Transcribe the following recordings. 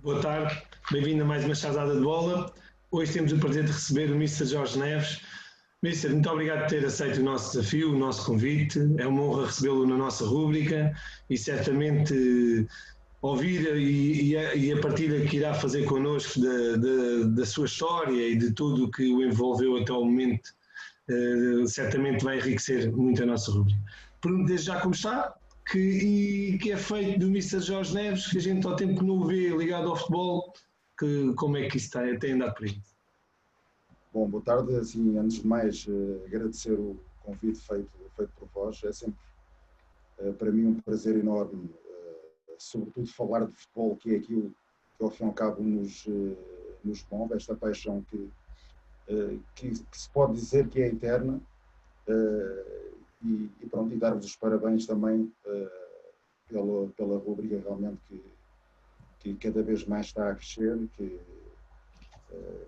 Boa tarde, bem-vindo a mais uma chazada de bola. Hoje temos o prazer de receber o Mr. Jorge Neves. Mr. muito obrigado por ter aceito o nosso desafio, o nosso convite. É uma honra recebê-lo na nossa rúbrica e certamente ouvir e a partilha que irá fazer connosco da sua história e de tudo o que o envolveu até ao momento, certamente vai enriquecer muito a nossa rúbrica. Pergunto desde já como está, que é feito do Mr. Jorge Neves, que a gente ao tempo que não o vê ligado ao futebol, como é que isso tem andado por aí? Bom, boa tarde. Assim, antes de mais, agradecer o convite feito por vós. É sempre, para mim, um prazer enorme, sobretudo falar de futebol, que é aquilo que, ao fim e ao cabo, nos move, esta paixão que se pode dizer que é eterna. E pronto, e dar-vos os parabéns também pela rubrica realmente que cada vez mais está a crescer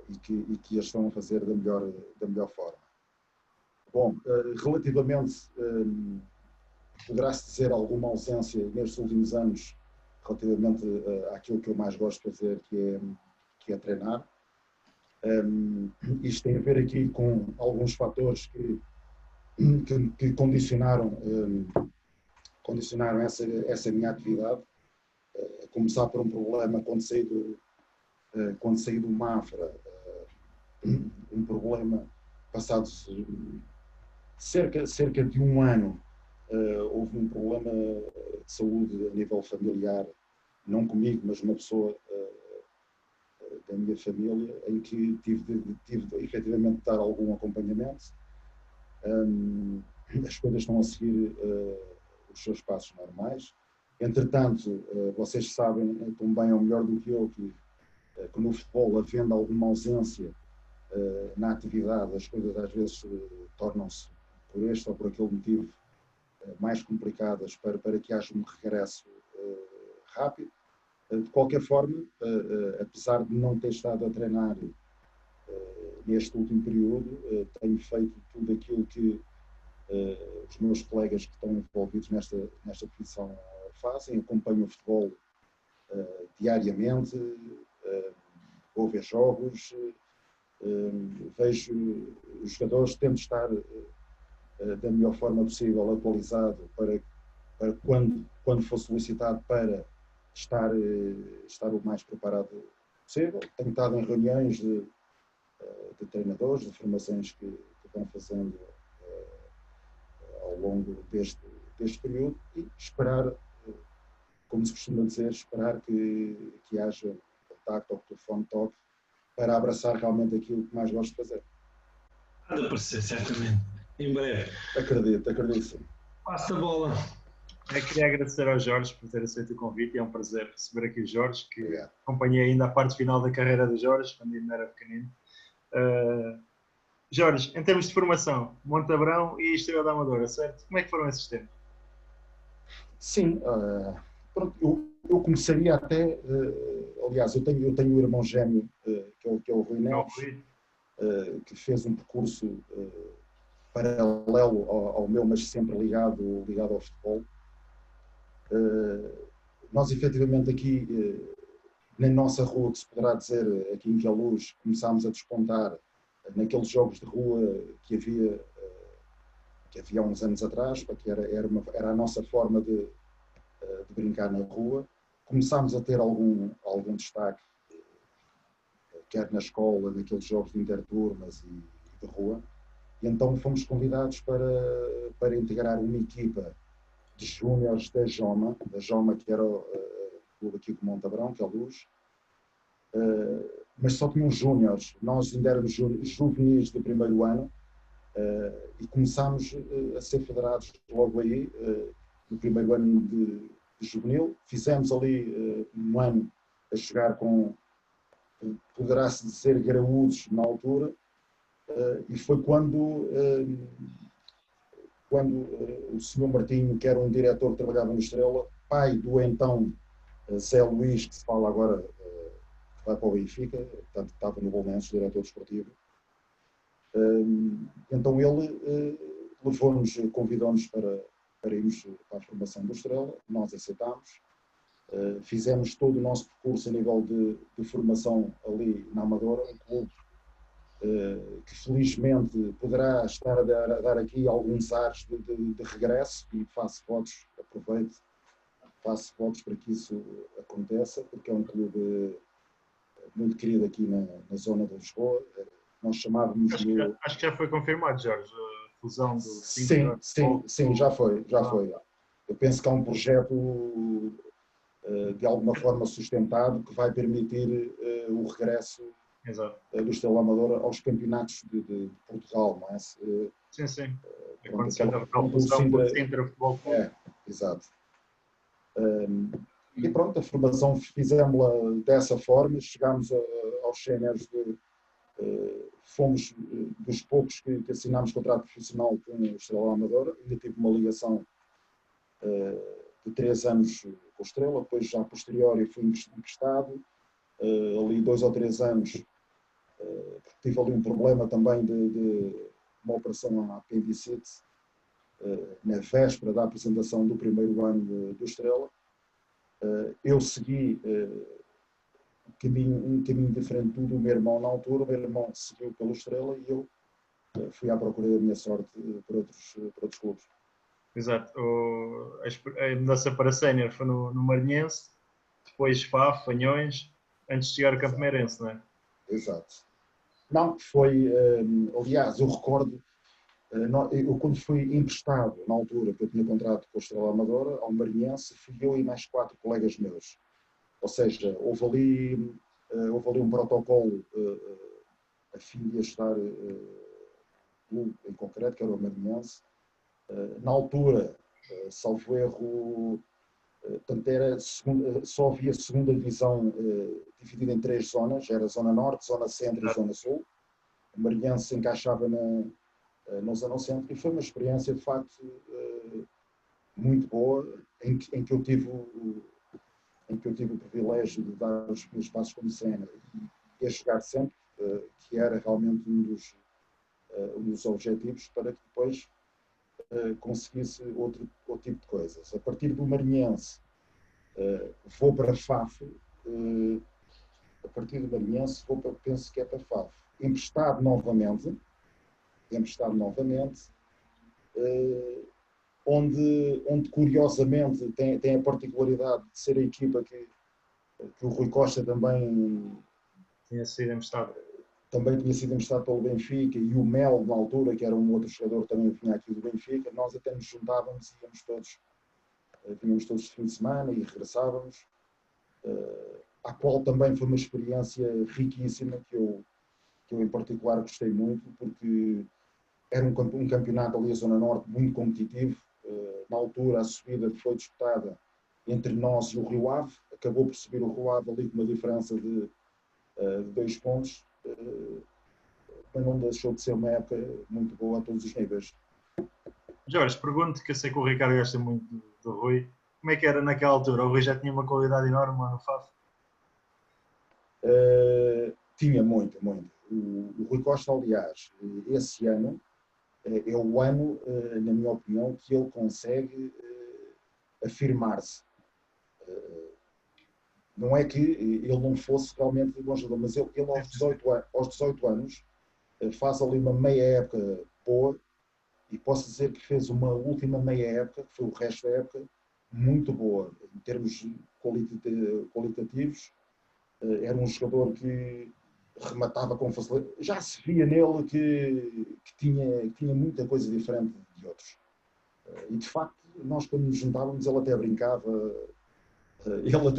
e que a estão a fazer da melhor forma. Bom, relativamente, poderá-se dizer alguma ausência nestes últimos anos relativamente àquilo que eu mais gosto de fazer, que é treinar. Isto tem a ver aqui com alguns fatores que condicionaram essa minha atividade, a começar por um problema quando saí do Mafra, um problema passados cerca de um ano, houve um problema de saúde a nível familiar, não comigo, mas uma pessoa da minha família, em que tive efetivamente de dar algum acompanhamento. As coisas estão a seguir os seus passos normais. Entretanto, vocês sabem tão bem ou melhor do que eu que no futebol, havendo alguma ausência na atividade, as coisas às vezes tornam-se, por este ou por aquele motivo, mais complicadas para que haja um regresso rápido. De qualquer forma, apesar de não ter estado a treinar neste último período, tenho feito tudo aquilo que os meus colegas que estão envolvidos nesta profissão fazem. Acompanho o futebol diariamente, vou ver jogos, vejo os jogadores, tento estar da melhor forma possível atualizado para quando for solicitado para estar o mais preparado possível. Tenho estado em reuniões de treinadores, de formações que vão fazendo ao longo deste período e esperar, como se costuma dizer, esperar que haja contacto ou que o telefone toque para abraçar realmente aquilo que mais gosto de fazer. Há de aparecer, certamente, em breve. Acredito sim. Passa a bola. Eu queria agradecer ao Jorge por ter aceito o convite. É um prazer receber aqui o Jorge, que Obrigado. Acompanhei ainda a parte final da carreira do Jorge, quando ainda era pequenino. Jorge, em termos de formação, Montabrão e Estrela da Amadora, certo? Como é que foram esses tempos? Sim, pronto, eu começaria até, aliás, eu tenho um irmão gêmeo, que é o Rui Neves, que fez um percurso paralelo ao meu, mas sempre ligado ao futebol. Nós, efetivamente, aqui na nossa rua, que se poderá dizer, aqui em Queluz, começámos a despontar naqueles jogos de rua que havia há uns anos atrás, que era a nossa forma de brincar na rua. Começámos a ter algum destaque, quer na escola, naqueles jogos de interturmas e de rua, e então fomos convidados para integrar uma equipa de júniores da Joma, que era o clube aqui de Montabrão, que é a Luz, mas só tinham júniores. Nós ainda éramos juvenis do primeiro ano e começámos a ser federados logo aí, no primeiro ano de juvenil. Fizemos ali um ano a jogar com, poderá-se dizer, graúdos na altura, e foi quando o Sr. Martinho, que era um diretor que trabalhava no Estrela, pai do então Zé Luís, que se fala agora, que vai para o Benfica, portanto estava no Bolonenses, diretor desportivo. Então ele convidou-nos para irmos para a formação do Estrela, nós aceitámos, Fizemos todo o nosso percurso a nível de formação ali na Amadora, um clube que felizmente poderá estar a dar aqui alguns ares de regresso, e faço votos, aproveito, faço votos para que isso aconteça, porque é um clube muito querido aqui na zona de Lisboa. Nós chamávamos... Acho que já foi confirmado, Jorge, a fusão do Sim, já foi. Eu penso que há um projeto de alguma forma sustentado que vai permitir o regresso do Estrela Amadora aos campeonatos de Portugal, não é? Sim. Pronto, a fusão com o Sintra Futebol Clube. Exato. E pronto, a formação fizemos-la dessa forma, chegámos aos séniores, fomos dos poucos que assinámos contrato profissional com o Estrela Amadora. Ainda tive uma ligação de 3 anos com o Estrela, depois já posterior fui emprestado, ali 2 ou 3 anos, porque tive ali um problema também de uma operação à apendicite, na véspera da apresentação do primeiro ano do Estrela. Eu segui um caminho diferente do meu irmão na altura. O meu irmão seguiu pelo Estrela e eu fui à procura da minha sorte por outros clubes. Exato. A mudança para sénior foi no Maranhense, depois Faf, Fanhões, antes de chegar ao Campo Meirense, não é? Exato. Não, foi... aliás, eu recordo... Eu, quando fui emprestado, na altura que eu tinha contrato com a Estrela Amadora, ao Maranhense, fui eu e mais 4 colegas meus. Ou seja, houve ali um protocolo a fim de ajudar clube em concreto, que era o Maranhense. Na altura, salvo erro, portanto, só havia segunda divisão dividida em 3 zonas, era Zona Norte, Zona Centro e Zona Sul. O Maranhense se encaixava na Zona Centro, e foi uma experiência de facto muito boa, em que eu tive o privilégio de dar os meus passos como sénior e a chegar sempre, que era realmente um dos objetivos, para que depois conseguisse outro tipo de coisas. A partir do Maranhense, vou para Faf. A partir do Maranhense, penso que é para Faf. Emprestado novamente, onde curiosamente tem a particularidade de ser a equipa que o Rui Costa também tinha sido emprestado pelo Benfica, e o Mel, na altura, que era um outro jogador, também vinha aqui do Benfica. Nós até nos juntávamos e vínhamos todos de fim de semana e regressávamos, à qual também foi uma experiência riquíssima, que eu em particular gostei muito, porque era um campeonato ali, a Zona Norte, muito competitivo. Na altura, a subida foi disputada entre nós e o Rio Ave. Acabou por subir o Rio Ave ali com uma diferença de 2 pontos, mas não deixou de ser uma época muito boa a todos os níveis. Jorge, pergunto, que eu sei que o Ricardo gosta muito do Rui. Como é que era naquela altura? O Rui já tinha uma qualidade enorme lá no Faf? Tinha muito. O Rui Costa, aliás, esse ano é o ano, na minha opinião, que ele consegue afirmar-se. Não é que ele não fosse realmente bom jogador, mas ele aos 18 anos faz ali uma meia época boa, e posso dizer que fez uma última meia época, que foi o resto da época, muito boa, em termos qualitativos. Era um jogador que rematava com facilidade. Já se via nele que tinha muita coisa diferente de outros. E de facto, nós quando nos juntávamos, ele até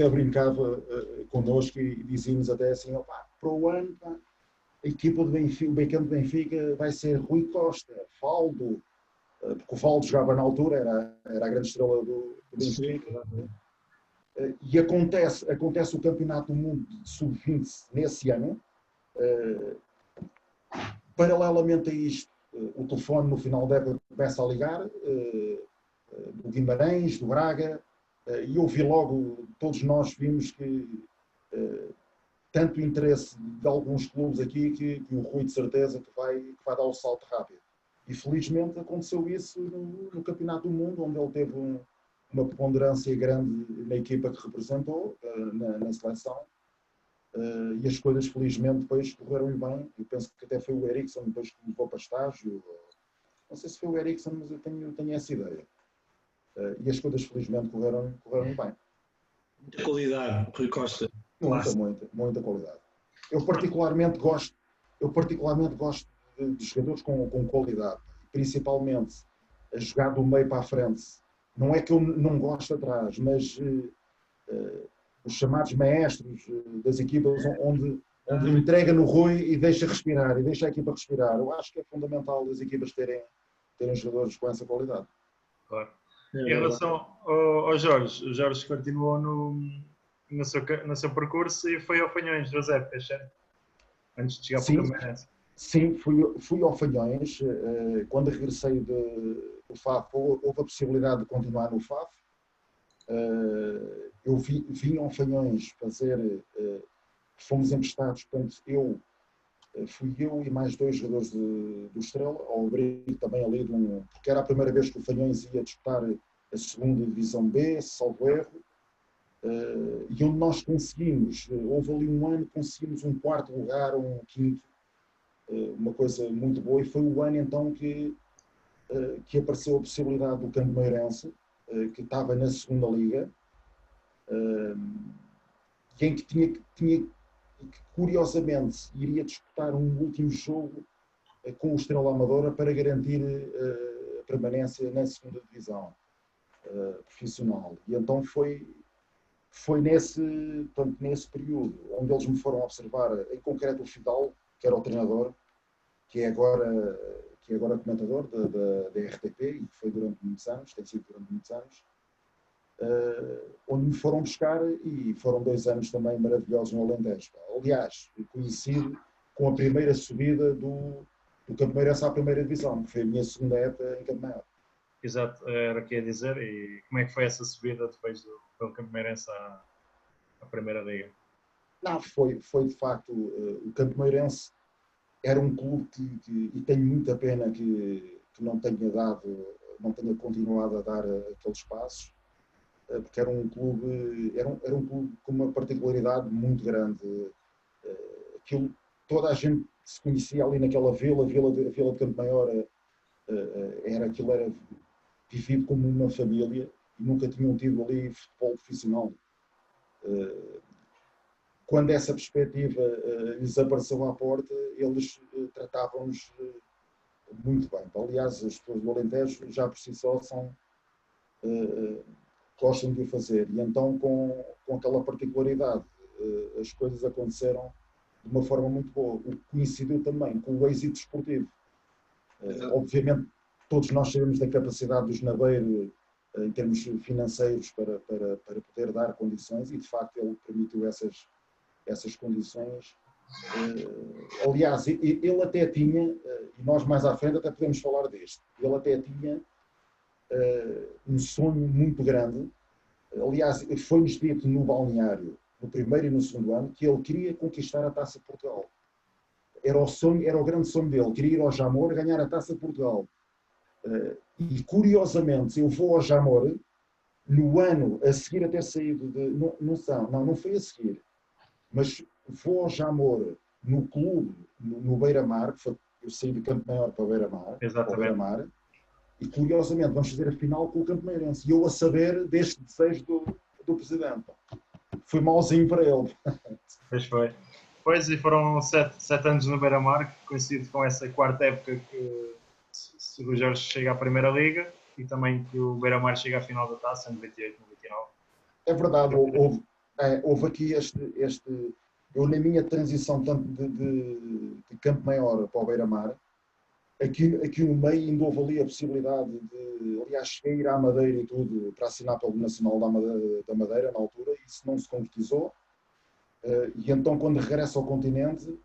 brincava connosco e dizia-nos até assim: para o ano, a equipa do Benfica, o backup do Benfica vai ser Rui Costa, Valdo, porque o Valdo jogava na altura, era a grande estrela do Benfica. E acontece o Campeonato do Mundo de Sub-20 nesse ano. Paralelamente a isto, o telefone no final da época começa a ligar, do Guimarães, do Braga, e eu vi logo, todos nós vimos que tanto interesse de alguns clubes aqui, que o Rui de certeza que vai dar o salto rápido. E felizmente aconteceu isso no Campeonato do Mundo, onde ele teve uma preponderância grande na equipa que representou, na seleção. E as coisas, felizmente, depois correram bem. Eu penso que até foi o Eriksen depois que me levou para estágio. Não sei se foi o Eriksen, mas eu tenho essa ideia. E as coisas, felizmente, correram bem. Muita qualidade, Rui Costa. Muita qualidade. Eu particularmente gosto de jogadores com qualidade, principalmente a jogar do meio para a frente. Não é que eu não gosto atrás, mas os chamados maestros das equipas onde entrega no Rui e deixa respirar, e deixa a equipa respirar. Eu acho que é fundamental as equipas terem jogadores com essa qualidade. Claro. Em relação ao Jorge, o Jorge continuou no seu percurso e foi ao Fanhões, José, certo? Antes de chegar para o Cameirense. Sim, fui ao Fanhões. Quando regressei do FAF, houve a possibilidade de continuar no FAF. Eu vim ao Fanhões fazer. Fomos emprestados, portanto, fui eu e mais 2 jogadores do Estrela, ao abrigo também ali porque era a primeira vez que o Fanhões ia disputar a segunda divisão B, salvo erro. E onde nós conseguimos, houve ali um ano que conseguimos um 4º lugar, um 5º, uma coisa muito boa, e foi o ano então que apareceu a possibilidade do Cameirense, que estava na segunda liga, em que tinha que curiosamente iria disputar um último jogo com o Estrela Amadora para garantir a permanência na segunda divisão profissional. E então foi nesse período onde eles me foram observar, em concreto o Fidal, que era o treinador, que é agora comentador da RTP, e que foi durante muitos anos, tem sido durante muitos anos, onde me foram buscar, e foram 2 anos também maravilhosos no Alentejo. Aliás, coincido com a primeira subida do Cameirense à primeira divisão, que foi a minha segunda época em Campo Maior. Exato, era o que ia dizer. E como é que foi essa subida depois do Cameirense à primeira liga? Não, foi de facto, o Cameirense era um clube e tenho muita pena que não tenha continuado a dar aqueles passos, porque era um clube com uma particularidade muito grande. Toda a gente se conhecia ali naquela vila de Campo Maior, era vivido como uma família, e nunca tinham tido ali futebol profissional. Quando essa perspectiva lhes apareceu à porta, eles tratavam-nos muito bem. Aliás, as pessoas do Alentejo já por si só gostam de o fazer. E então, com aquela particularidade, as coisas aconteceram de uma forma muito boa. O que coincidiu também com o êxito esportivo. Obviamente, todos nós sabemos da capacidade dos Naveiro em termos financeiros para poder dar condições, e de facto ele permitiu essas condições. Aliás, ele até tinha, e nós mais à frente até podemos falar deste, ele até tinha um sonho muito grande. Aliás, foi-nos dito no balneário, no primeiro e no segundo ano, que ele queria conquistar a Taça de Portugal. Era o grande sonho dele, queria ir ao Jamor ganhar a Taça de Portugal. E curiosamente, eu vou ao Jamor no ano a seguir a ter saído não foi a seguir, mas vou ao Jamor no clube, no Beira-Mar, eu saí de Campo Maior para o Beira-Mar, e curiosamente vamos fazer a final com o Cameirense, e eu a saber deste desejo do presidente. Foi mauzinho para ele. Pois foi. Pois, e foram 7 anos no Beira-Mar, que coincide com essa 4ª época que o Jorge chega à Primeira Liga, e também que o Beira-Mar chega à final da Taça, em 98, 99. É verdade, houve aqui eu na minha transição tanto de Campo Maior para o Beira-Mar, aqui no meio ainda houve ali a possibilidade de, aliás, cheguei a ir à Madeira e tudo, para assinar pelo Nacional da Madeira, na altura, e isso não se concretizou. E então, quando regresso ao continente,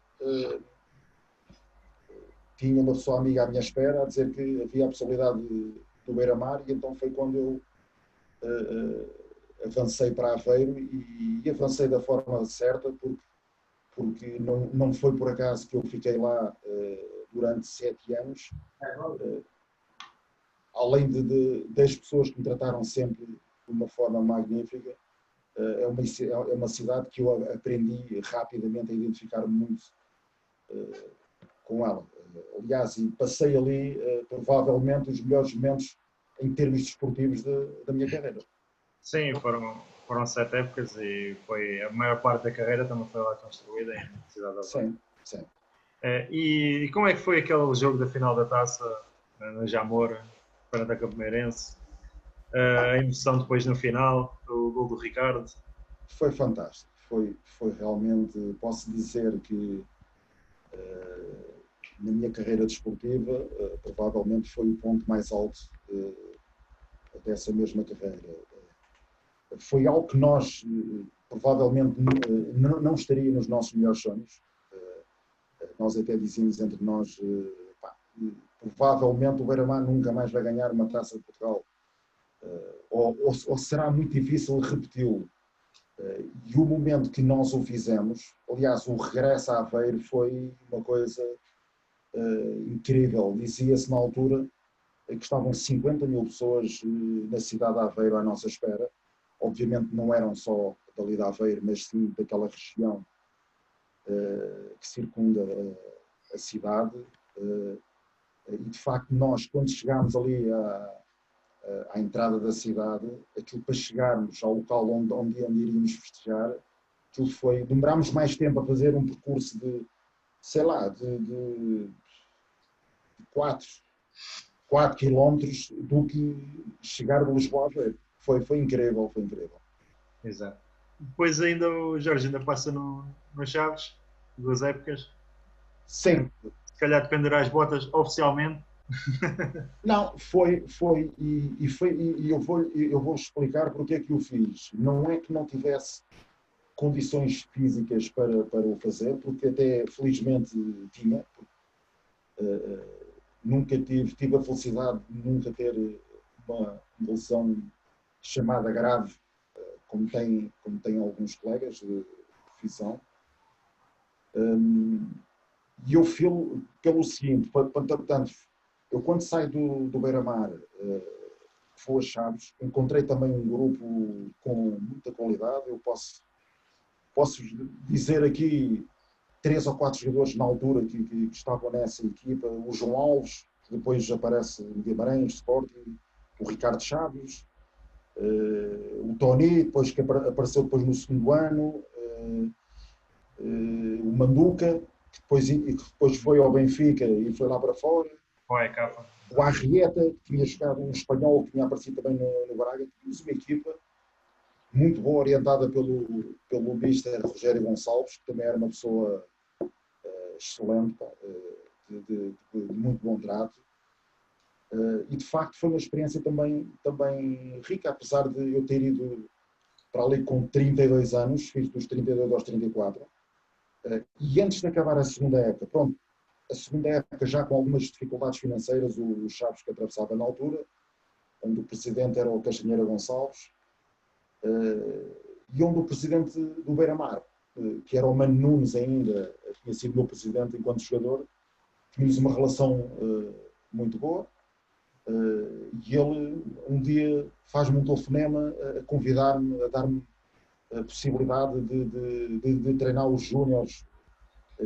tinha uma pessoa amiga à minha espera a dizer que havia a possibilidade do Beira-Mar, e então foi quando eu avancei para Aveiro, e avancei da forma certa, porque não foi por acaso que eu fiquei lá durante 7 anos. Além das pessoas que me trataram sempre uma forma magnífica. É uma cidade que eu aprendi rapidamente a identificar muito com ela. Aliás, e passei ali provavelmente os melhores momentos em termos desportivos da minha carreira. Sim, foram 7 épocas e foi a maior parte da carreira também foi lá construída em Cidade da Vila. Sim, sim. E como é que foi aquele jogo da final da taça na Jamor, perante a Campoeirense? A emoção depois no final, o gol do Ricardo? Foi fantástico. Foi realmente, posso dizer que na minha carreira desportiva, provavelmente foi o ponto mais alto dessa mesma carreira. Foi algo que nós, provavelmente, não estaria nos nossos melhores sonhos. Nós até dizíamos entre nós, provavelmente o Beira-Mar nunca mais vai ganhar uma taça de Portugal. Ou será muito difícil repeti-lo. E o momento que nós o fizemos, aliás, o regresso a Aveiro foi uma coisa incrível. Dizia-se na altura que estavam 50 mil pessoas na cidade de Aveiro à nossa espera. Obviamente não eram só dali de Aveiro, mas sim daquela região que circunda a cidade. E de facto nós, quando chegámos ali à entrada da cidade, aquilo para chegarmos ao local onde iríamos festejar, aquilo foi, demorámos mais tempo a fazer um percurso de, sei lá, de 4 quilómetros do que chegar de Lisboa a ver. Foi incrível, foi incrível. Exato. Depois ainda o Jorge ainda passa no Chaves, 2 épocas. Sim. Se calhar dependerá as botas oficialmente. Não, foi e eu vou explicar porque é que o fiz. Não é que não tivesse condições físicas para o fazer, porque até felizmente tinha. Nunca tive a felicidade de nunca ter uma lesão chamada grave, como tem alguns colegas de profissão. E eu filo pelo seguinte, portanto, eu quando saio do Beira-Mar, vou a Chaves, encontrei também um grupo com muita qualidade. Eu posso dizer aqui 3 ou 4 jogadores na altura que estavam nessa equipa: o João Alves, que depois aparece no Guimarães, Sporting, o Ricardo Chaves, o Tony, depois, que apareceu depois no segundo ano, o Manduca, que depois foi ao Benfica e foi lá para fora. O Arrieta, que tinha jogado, um espanhol que tinha aparecido também no Braga. Tínhamos uma equipa muito boa, orientada pelo mister Rogério Gonçalves, que também era uma pessoa excelente, de muito bom trato. E de facto foi uma experiência também rica, apesar de eu ter ido para ali com 32 anos, fiz dos 32 aos 34. E antes de acabar a segunda época, pronto, a segunda época já com algumas dificuldades financeiras, o Chaves que atravessava na altura, onde o presidente era o Castanheira Gonçalves, e onde o presidente do Beira-Mar, que era o Mano Nunes ainda, tinha sido meu presidente enquanto jogador, tínhamos uma relação muito boa, e ele um dia faz-me um telefonema a convidar-me, a dar-me a possibilidade de treinar os júniores,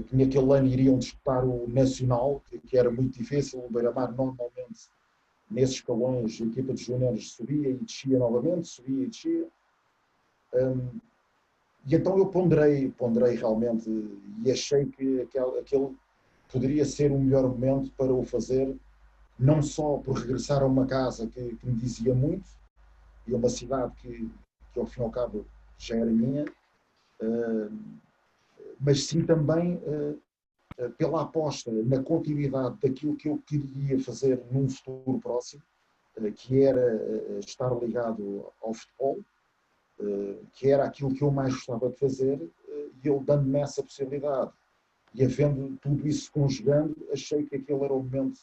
que naquele ano iriam disputar o Nacional, que era muito difícil. O Beira-Mar normalmente nesses escalões a equipa de júniores subia e descia novamente, subia e descia. E então eu ponderei realmente e achei que aquele poderia ser o melhor momento para o fazer, não só por regressar a uma casa que me dizia muito, e a uma cidade que ao fim e ao cabo já era minha, mas sim também pela aposta na continuidade daquilo que eu queria fazer num futuro próximo, que era estar ligado ao futebol, que era aquilo que eu mais gostava de fazer, e eu dando-me essa possibilidade e havendo tudo isso conjugando, achei que aquele era o momento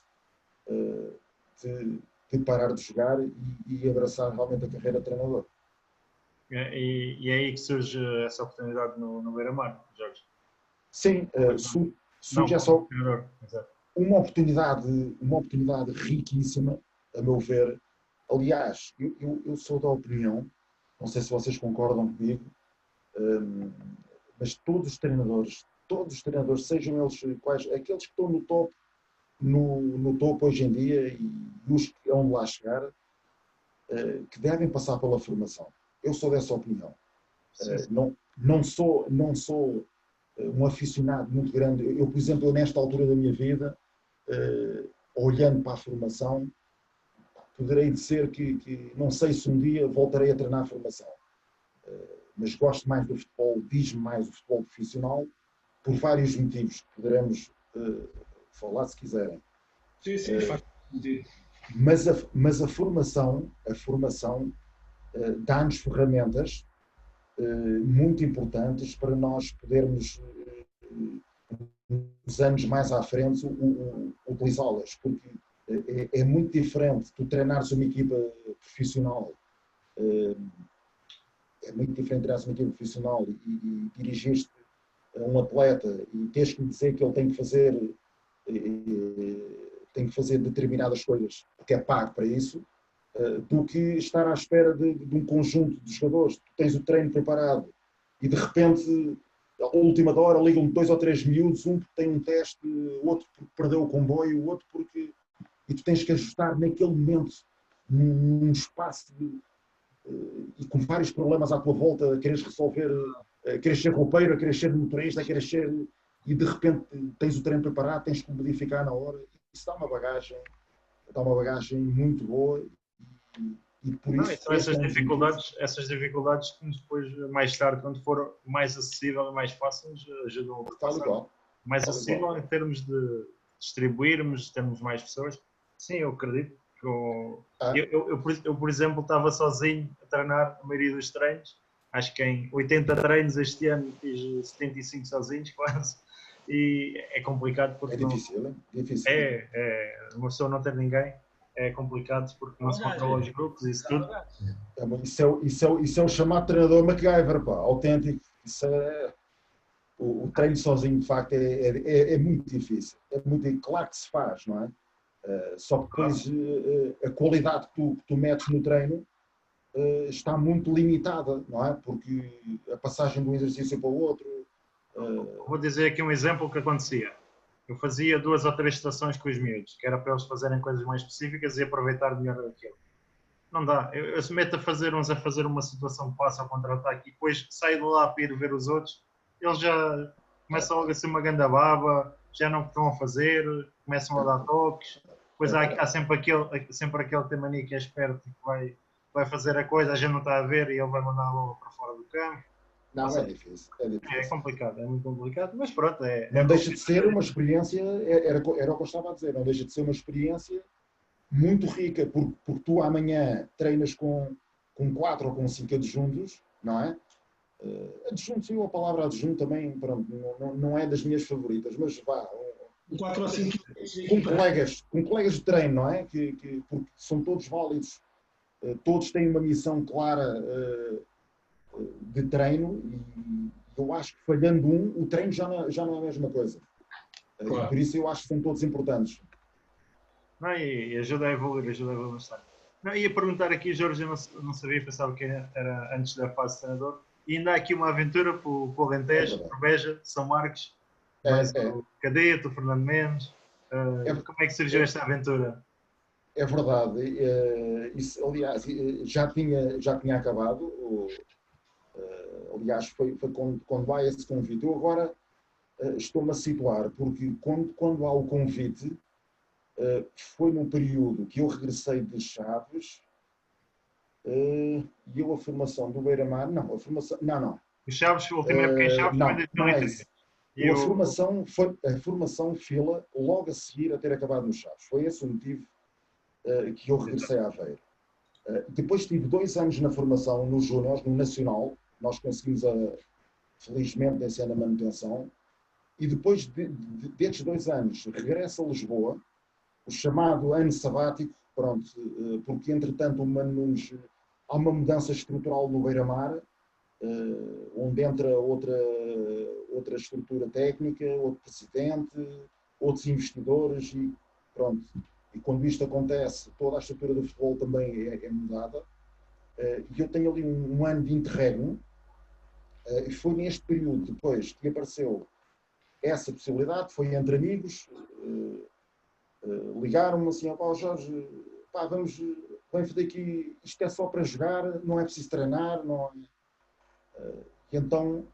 de parar de jogar e abraçar realmente a carreira de treinador. E é aí que surge essa oportunidade no Beira-Mar, Jorge? Sim, surge só uma oportunidade riquíssima, a meu ver. Aliás, eu sou da opinião, não sei se vocês concordam comigo, mas todos os treinadores, sejam eles quais, aqueles que estão no topo hoje em dia e os que vão lá chegar, que devem passar pela formação. Eu sou dessa opinião. Não sou um aficionado muito grande. Eu, por exemplo, nesta altura da minha vida, olhando para a formação, poderei dizer que não sei se um dia voltarei a treinar a formação. Mas gosto mais do futebol, diz-me mais do futebol profissional, por vários motivos que poderemos falar se quiserem. Sim, faz sentido. Mas a formação dá-nos ferramentas muito importantes para nós podermos, nos anos mais à frente, utilizá-las, porque é muito diferente tu treinares uma equipa profissional, e dirigires-te a um atleta e tens que lhe dizer que ele tem que fazer determinadas coisas porque é pago para isso, do que estar à espera de um conjunto de jogadores. Tu tens o treino preparado e de repente, à última hora, ligam 2 ou 3 miúdos, um porque tem um teste, o outro porque perdeu o comboio, o outro porque... E tu tens que ajustar naquele momento, num espaço e com vários problemas à tua volta, queres resolver, queres ser roupeiro, queres ser motorista, queres ser... E de repente tens o treino preparado, tens que modificar na hora. Isso dá uma bagagem muito boa. E por isso são essas dificuldades que depois, mais tarde, quando for mais acessível e mais fáceis, ajudam a ultrapassar. Mais acessível em termos de distribuirmos, termos mais pessoas. Sim, eu acredito. Eu, por exemplo, estava sozinho a treinar a maioria dos treinos. Acho que em 80 treinos este ano fiz 75 sozinhos, quase. E é complicado porque... É difícil, uma pessoa não ter ninguém. É complicado porque não se controla os grupos e isso tudo. Isso é o chamado treinador MacGyver, pá, autêntico. Isso é... O treino sozinho, de facto, é muito difícil. É muito, claro que se faz, não é? Só que depois a qualidade que tu metes no treino está muito limitada, não é? Porque a passagem de um exercício para o outro... Vou dizer aqui um exemplo que acontecia. Eu fazia 2 ou 3 estações com os miúdos, que era para eles fazerem coisas mais específicas e aproveitar melhor aquilo. Não dá. Eu se meto a fazer uma situação de passo ao contra-ataque e depois saio de lá para ir ver os outros, eles já começam logo a ser uma ganda baba, já não estão a fazer, começam a dar toques. Depois há sempre aquele tem mania que é esperto que vai fazer a coisa, a gente não está a ver e ele vai mandar a bola para fora do campo. Não, é difícil. É complicado, é muito complicado, mas pronto. Não deixa de ser uma experiência, era o que eu estava a dizer, não deixa de ser uma experiência muito rica, porque tu amanhã treinas com 4 ou com 5 adjuntos, não é? Adjuntos, a palavra adjunto também, pronto, não é das minhas favoritas, mas vá. 4 ou 5 com colegas de treino, não é? Porque são todos válidos, todos têm uma missão clara de treino e eu acho que falhando o treino já não é a mesma coisa. Claro. Por isso eu acho que são todos importantes. Não, e ajuda a evoluir bastante. Não, ia perguntar aqui, Jorge, eu não sabia, pensava que era antes da fase de treinador. E ainda há aqui uma aventura para o Alentejo, por Beja, São Marcos, o Cadete, o Fernando Mendes. Como é que surgiu esta aventura? É verdade. Isso, aliás, já tinha acabado. Aliás, foi quando há esse convite. Eu agora estou-me a situar, porque quando há o convite, foi num período que eu regressei de Chaves e a formação do Beira-Mar, não. O Chaves, a última época em Chaves foi em 2013. A formação fila logo a seguir a ter acabado no Chaves. Foi esse o motivo que eu regressei a Aveiro. Depois tive 2 anos na formação nos Júniors, no Nacional. Nós conseguimos, felizmente, descer na manutenção. E depois destes 2 anos, regresso a Lisboa, o chamado ano sabático, pronto, porque, entretanto, há uma mudança estrutural no Beira-Mar, onde entra outra estrutura técnica, outro presidente, outros investidores e, pronto, e quando isto acontece, toda a estrutura do futebol também é mudada. E eu tenho ali um ano de interregno, e foi neste período depois que apareceu essa possibilidade, foi entre amigos, ligaram-me assim, ó Jorge, pá, vamos fazer aqui, isto é só para jogar, não é preciso treinar, não é... E então,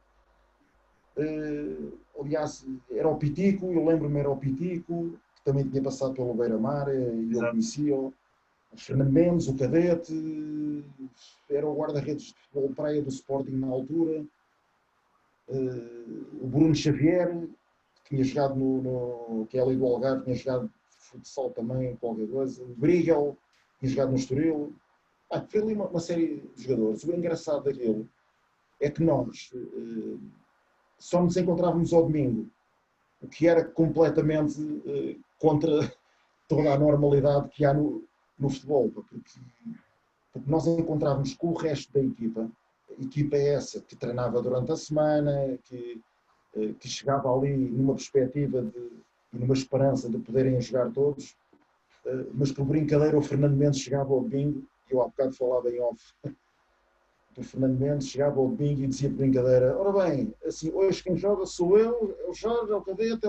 aliás, era o Pitico, eu lembro-me, era o Pitico, que também tinha passado pelo Beira-Mar, e eu conhecia-o. O Fernando Mendes, o Cadete, era o guarda-redes de futebol de praia do Sporting na altura. O Bruno Xavier, que tinha jogado que é ali do Algarve, tinha jogado futsal também, qualquer coisa. O Brigel, tinha jogado no Estoril. Foi ali uma série de jogadores. O engraçado daquilo é que nós só nos encontrávamos ao domingo, o que era completamente contra toda a normalidade que há no futebol, porque nós encontrávamos com o resto da equipa, a equipa é essa que treinava durante a semana, que chegava ali numa perspectiva e numa esperança de poderem jogar todos, mas por brincadeira o Fernando Mendes chegava ao domingo, eu há bocado falava em off, o Fernando Mendes chegava ao domingo e dizia por brincadeira, ora bem, assim, hoje quem joga sou eu, é o Jorge, é o Cadete,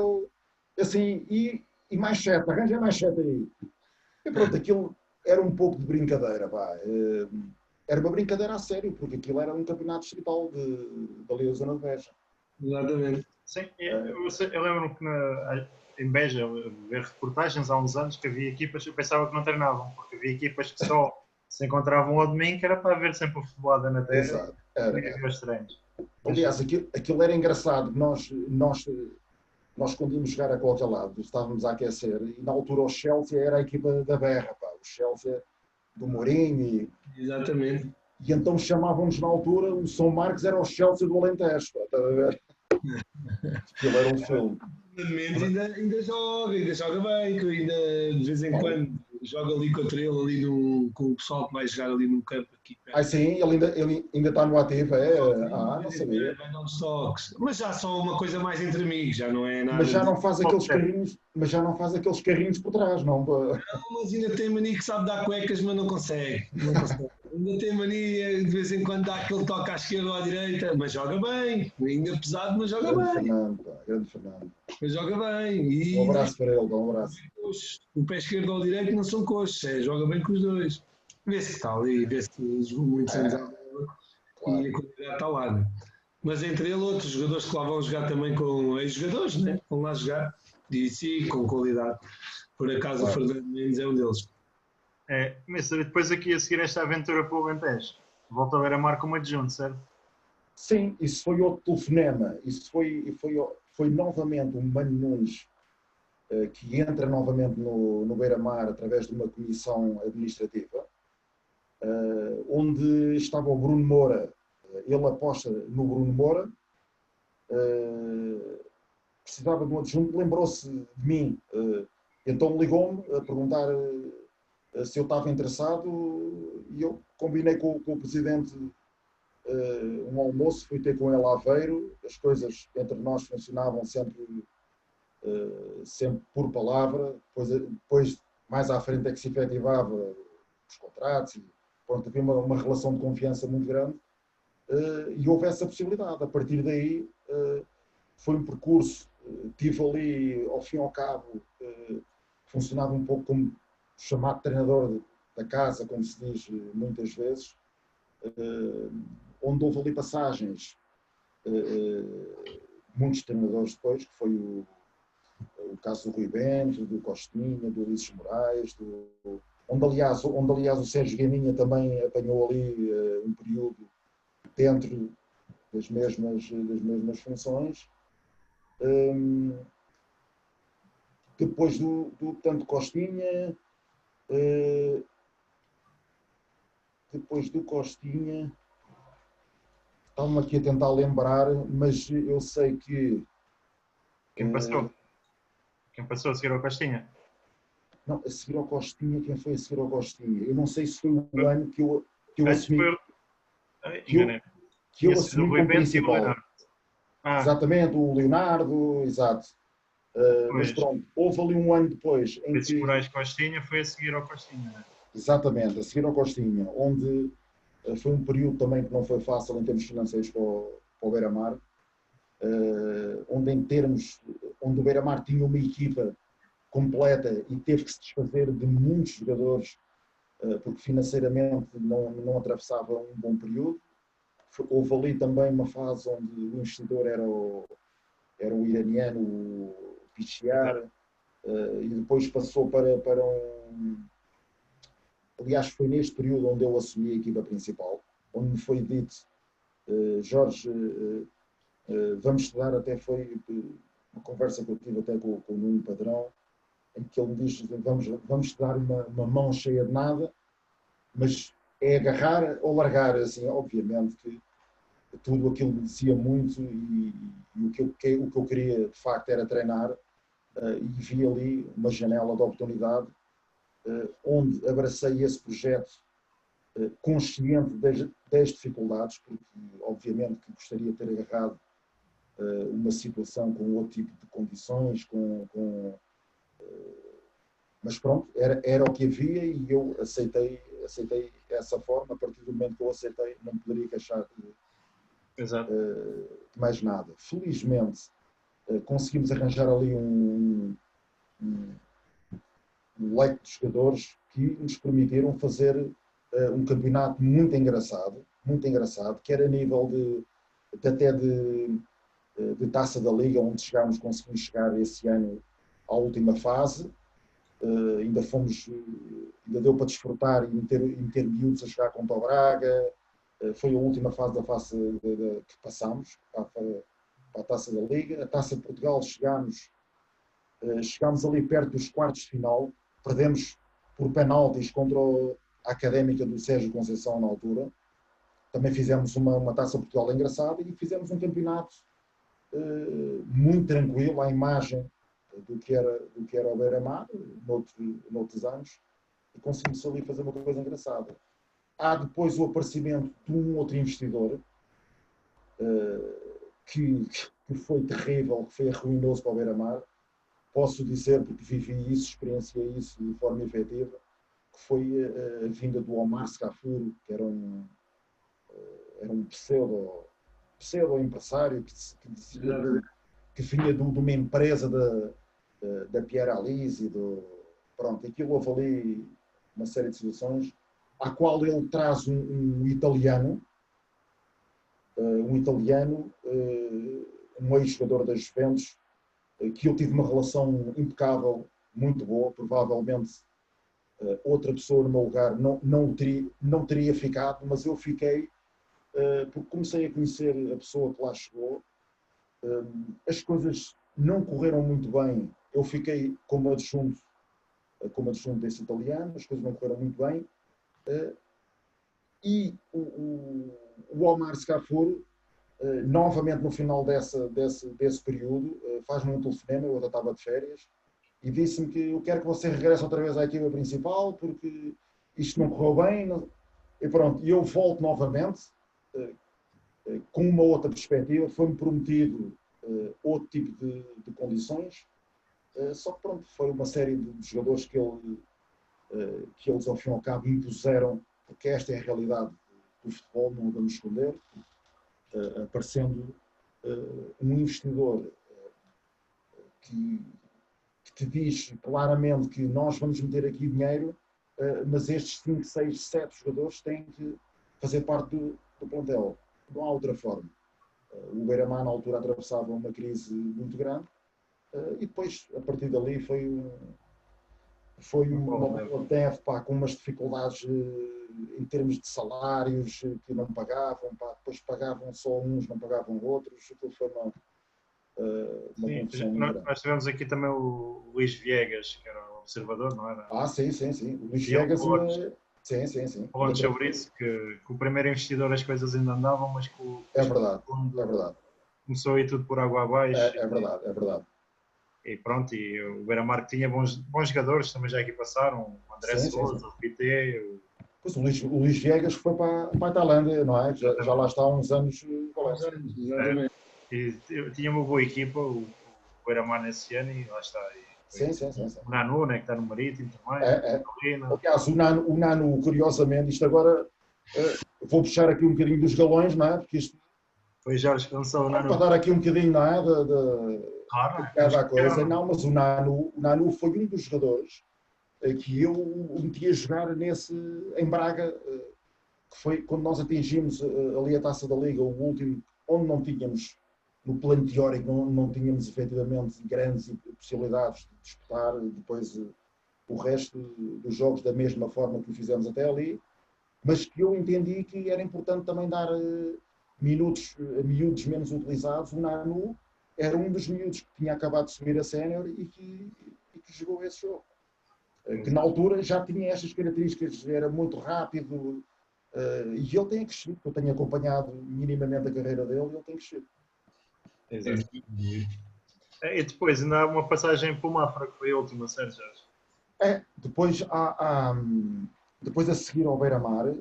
assim, e mais 7, arranja mais 7 aí. E pronto, aquilo era um pouco de brincadeira, pá. Era uma brincadeira a sério, porque aquilo era um campeonato distrital dali da Zona de Beja. Exatamente. Sim, eu lembro-me que em Beja, ver reportagens há uns anos, que havia equipas, eu pensava que não treinavam, porque havia equipas que só se encontravam ao domingo, que era para ver sempre o futebol na terra. Exato. Era os treinos. Aliás, aquilo era engraçado. Nós quando íamos jogar a qualquer lado, estávamos a aquecer, e na altura o Chelsea era a equipa da Berra, pá, o Chelsea do Mourinho. Exatamente. E então chamávamos na altura, o São Marcos era o Chelsea do Alentejo, pá, estás a ver? Aquilo era um filme. Ainda joga bem, que ainda de vez em quando joga ali contra ele, ali com o pessoal que vai jogar ali no campo aqui perto. Sim, ele ainda está no ativo, não sabia. Vai dar uns toques. Mas já só uma coisa mais entre amigos, já não é nada. Mas já não faz aqueles carrinhos por trás, não? Não, mas ainda tem mania que sabe dar cuecas, mas não consegue. Ainda tem mania, de vez em quando dá aquele toque à esquerda ou à direita, mas joga bem. Ainda pesado, mas joga bem. Grande Fernando. Mas joga bem. E um abraço para ele, um abraço. O pé esquerdo ou direito não são coxos, joga bem com os dois. Vê-se que está ali, vê-se que jogou muitos anos à bola e a qualidade está lá. Né? Mas entre ele, outros jogadores que lá vão jogar também com ex-jogadores, né? Vão lá jogar, e sim, com qualidade. Por acaso o Fernando Mendes é um deles. Mas depois aqui a seguir esta aventura para o Alentejo, volta a Beira-Mar como adjunto, certo? Sim, isso foi outro telefonema. Isso foi novamente o Mano Nunes que entra novamente no Beira-Mar através de uma comissão administrativa, onde estava o Bruno Moura. Ele aposta no Bruno Moura, precisava de um adjunto, lembrou-se de mim, então ligou-me a perguntar se eu estava interessado e eu combinei com o presidente um almoço, fui ter com ele a Aveiro, as coisas entre nós funcionavam sempre por palavra, depois mais à frente é que se efetivava os contratos e pronto, havia uma relação de confiança muito grande e houve essa possibilidade. A partir daí foi um percurso, tive ali ao fim e ao cabo, funcionava um pouco como chamado treinador da casa, como se diz muitas vezes, onde houve ali passagens, muitos treinadores depois, que foi o caso do Rui Bento, do Costinha, do Ulisses Moraes, onde aliás o Sérgio Ganinha também apanhou ali um período dentro das mesmas funções. Depois do tanto Costinha, estava-me aqui a tentar lembrar, mas eu sei que... Quem passou? Quem passou a seguir ao Costinha? Não, a seguir ao Costinha, quem foi a seguir ao Costinha? Eu não sei se foi o ano que eu assumi... Que eu assumi como principal. Exatamente, o Leonardo, exato. Mas Pois, pronto, houve ali um ano depois em esses que, Moraes Costinha foi a seguir ao Costinha, né? exatamente, a seguir ao Costinha, onde foi um período também que não foi fácil em termos financeiros para o Beira-Mar, onde em termos, onde o Beira-Mar tinha uma equipa completa e teve que se desfazer de muitos jogadores, porque financeiramente não atravessava um bom período. Houve ali também uma fase onde o investidor era o iraniano, o Pichiar, e depois passou para um... Aliás, foi neste período onde eu assumi a equipa principal, onde me foi dito, Jorge, vamos estudar, até foi uma conversa que eu tive até com o Nuno Padrão, em que ele me diz, vamos estudar uma mão cheia de nada, mas é agarrar ou largar, assim, obviamente que tudo aquilo me dizia muito e o que eu queria de facto era treinar, e vi ali uma janela de oportunidade, onde abracei esse projeto, consciente das dificuldades, porque obviamente que gostaria de ter agarrado uma situação com outro tipo de condições, mas pronto, era o que havia e eu aceitei essa forma. A partir do momento que eu aceitei, não poderia queixar Exato. de mais nada. Felizmente, conseguimos arranjar ali um leque de jogadores que nos permitiram fazer um campeonato muito engraçado, quer a nível até de taça da Liga, onde conseguimos chegar esse ano à última fase. Ainda deu para desfrutar e meter miúdos a jogar contra o Braga. Foi a última fase que passámos para a taça da Liga. A taça de Portugal chegámos ali perto dos quartos de final, perdemos por penaltis contra a Académica do Sérgio Conceição na altura. Também fizemos uma taça de Portugal engraçada e fizemos um campeonato muito tranquilo, à imagem do que era o Beira-Mar, noutros anos, e conseguimos ali fazer uma coisa engraçada. Há depois o aparecimento de um outro investidor que foi terrível, que foi ruinoso para o Beira-Mar. Posso dizer, porque vivi isso, experienciei isso de forma efetiva, que foi a vinda do Omar Scafuro, que era um pseudo-empresário que vinha de uma empresa da Pierre Alise, pronto, aquilo houve ali uma série de situações, à qual ele traz um italiano, um ex-jogador das Juventus, que eu tive uma relação impecável, muito boa. Provavelmente outra pessoa no meu lugar não teria ficado, mas eu fiquei, porque comecei a conhecer a pessoa que lá chegou. As coisas não correram muito bem, eu fiquei como adjunto desse italiano, as coisas não correram muito bem, e o Omar Scafuro, novamente no final desse período, faz-me um telefonema, eu ainda estava de férias, e disse-me que eu quero que você regresse outra vez à equipa principal, porque isto não correu bem, e pronto, e eu volto novamente, com uma outra perspectiva. Foi-me prometido outro tipo de condições, só que pronto, foi uma série de jogadores que eles ao fim e ao cabo impuseram, porque esta é a realidade do futebol, não vamos esconder, aparecendo um investidor que te diz claramente que nós vamos meter aqui dinheiro, mas estes 5, 6, 7 jogadores têm que fazer parte do plantel. Não há outra forma. O Beira-Mar na altura atravessava uma crise muito grande, e depois, a partir dali, foi uma DEF, com umas dificuldades em termos de salários que não pagavam, depois pagavam só uns, não pagavam outros. Aquilo foi uma confusão muito grande. Nós tivemos aqui também o Luís Viegas, que era o observador, não era? Sim. O Luís Viegas, sim. Falando sobre isso, que o primeiro investidor as coisas ainda andavam, mas que é verdade. Começou a ir tudo por água abaixo. É verdade. E pronto, e o Beira-Mar tinha bons jogadores, também já aqui passaram, o André Sousa, o Pité. Pois, o Luís Viegas foi para a Tailândia, não é? Já lá está há uns anos. E tinha uma boa equipa, o Beira-Mar nesse ano e lá está. Sim. O Nanu, né, que está no Marítimo também. Aliás, o Nanu, curiosamente, isto agora, vou puxar aqui um bocadinho dos galões, não é? Porque isto foi Jorge que lançou o Nanu. Para dar aqui um bocadinho, não é? De cada coisa. Não, mas o Nanu foi um dos jogadores que eu meti a jogar em Braga, que foi quando nós atingimos ali a Taça da Liga, o último, onde não tínhamos, no plano teórico, não tínhamos efetivamente grandes possibilidades de disputar depois o resto dos jogos da mesma forma que o fizemos até ali, mas que eu entendi que era importante também dar minutos a miúdos menos utilizados. O Nanu era um dos miúdos que tinha acabado de subir a sénior e que jogou esse jogo. Que na altura já tinha estas características, era muito rápido, e ele tem crescido, eu tenho acompanhado minimamente a carreira dele e ele tem crescido. Exato. E depois ainda há uma passagem para o Mafra, que foi a última, certo, Jorge? Depois depois a seguir ao Beira-Mar,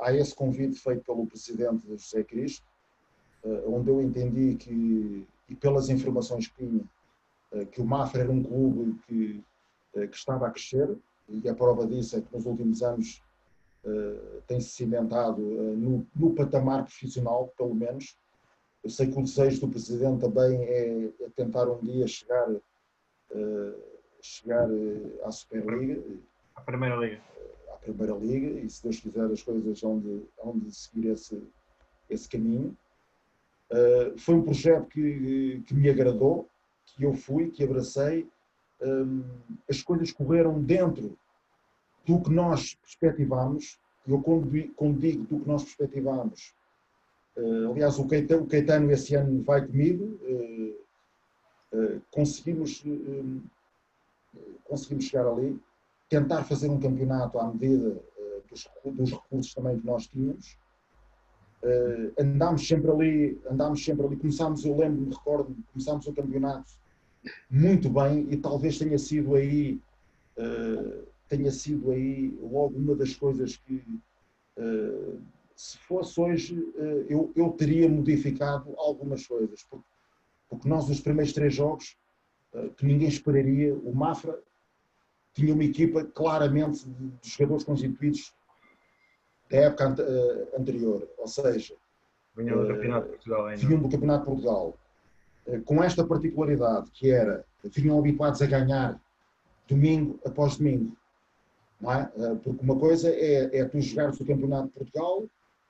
há esse convite feito pelo presidente José Cristo, onde eu entendi e pelas informações que tinha, que o Mafra era um clube que estava a crescer, e a prova disso é que nos últimos anos tem-se cimentado no patamar profissional, pelo menos. Eu sei que o desejo do presidente também é tentar um dia chegar à Superliga. À Primeira Liga. À Primeira Liga, e se Deus quiser as coisas hão de seguir esse caminho. Foi um projeto que me agradou, que eu fui, que abracei. As coisas correram dentro do que nós perspectivámos. Eu quando digo do que nós perspectivámos, aliás, o Caetano esse ano vai comigo, conseguimos chegar ali, tentar fazer um campeonato à medida dos recursos também que nós tínhamos. Andámos sempre ali, começámos, eu lembro-me, recordo, começámos o campeonato muito bem e talvez tenha sido aí logo uma das coisas que, se fosse hoje, eu teria modificado algumas coisas, porque nós nos primeiros 3 jogos, que ninguém esperaria, o Mafra tinha uma equipa claramente de jogadores constituídos da época anterior, ou seja, vinham do Campeonato de Portugal ainda. Vinham do Campeonato de Portugal. Com esta particularidade, que era, vinham habituados a ganhar domingo após domingo. Não é? Porque uma coisa é tu jogares o Campeonato de Portugal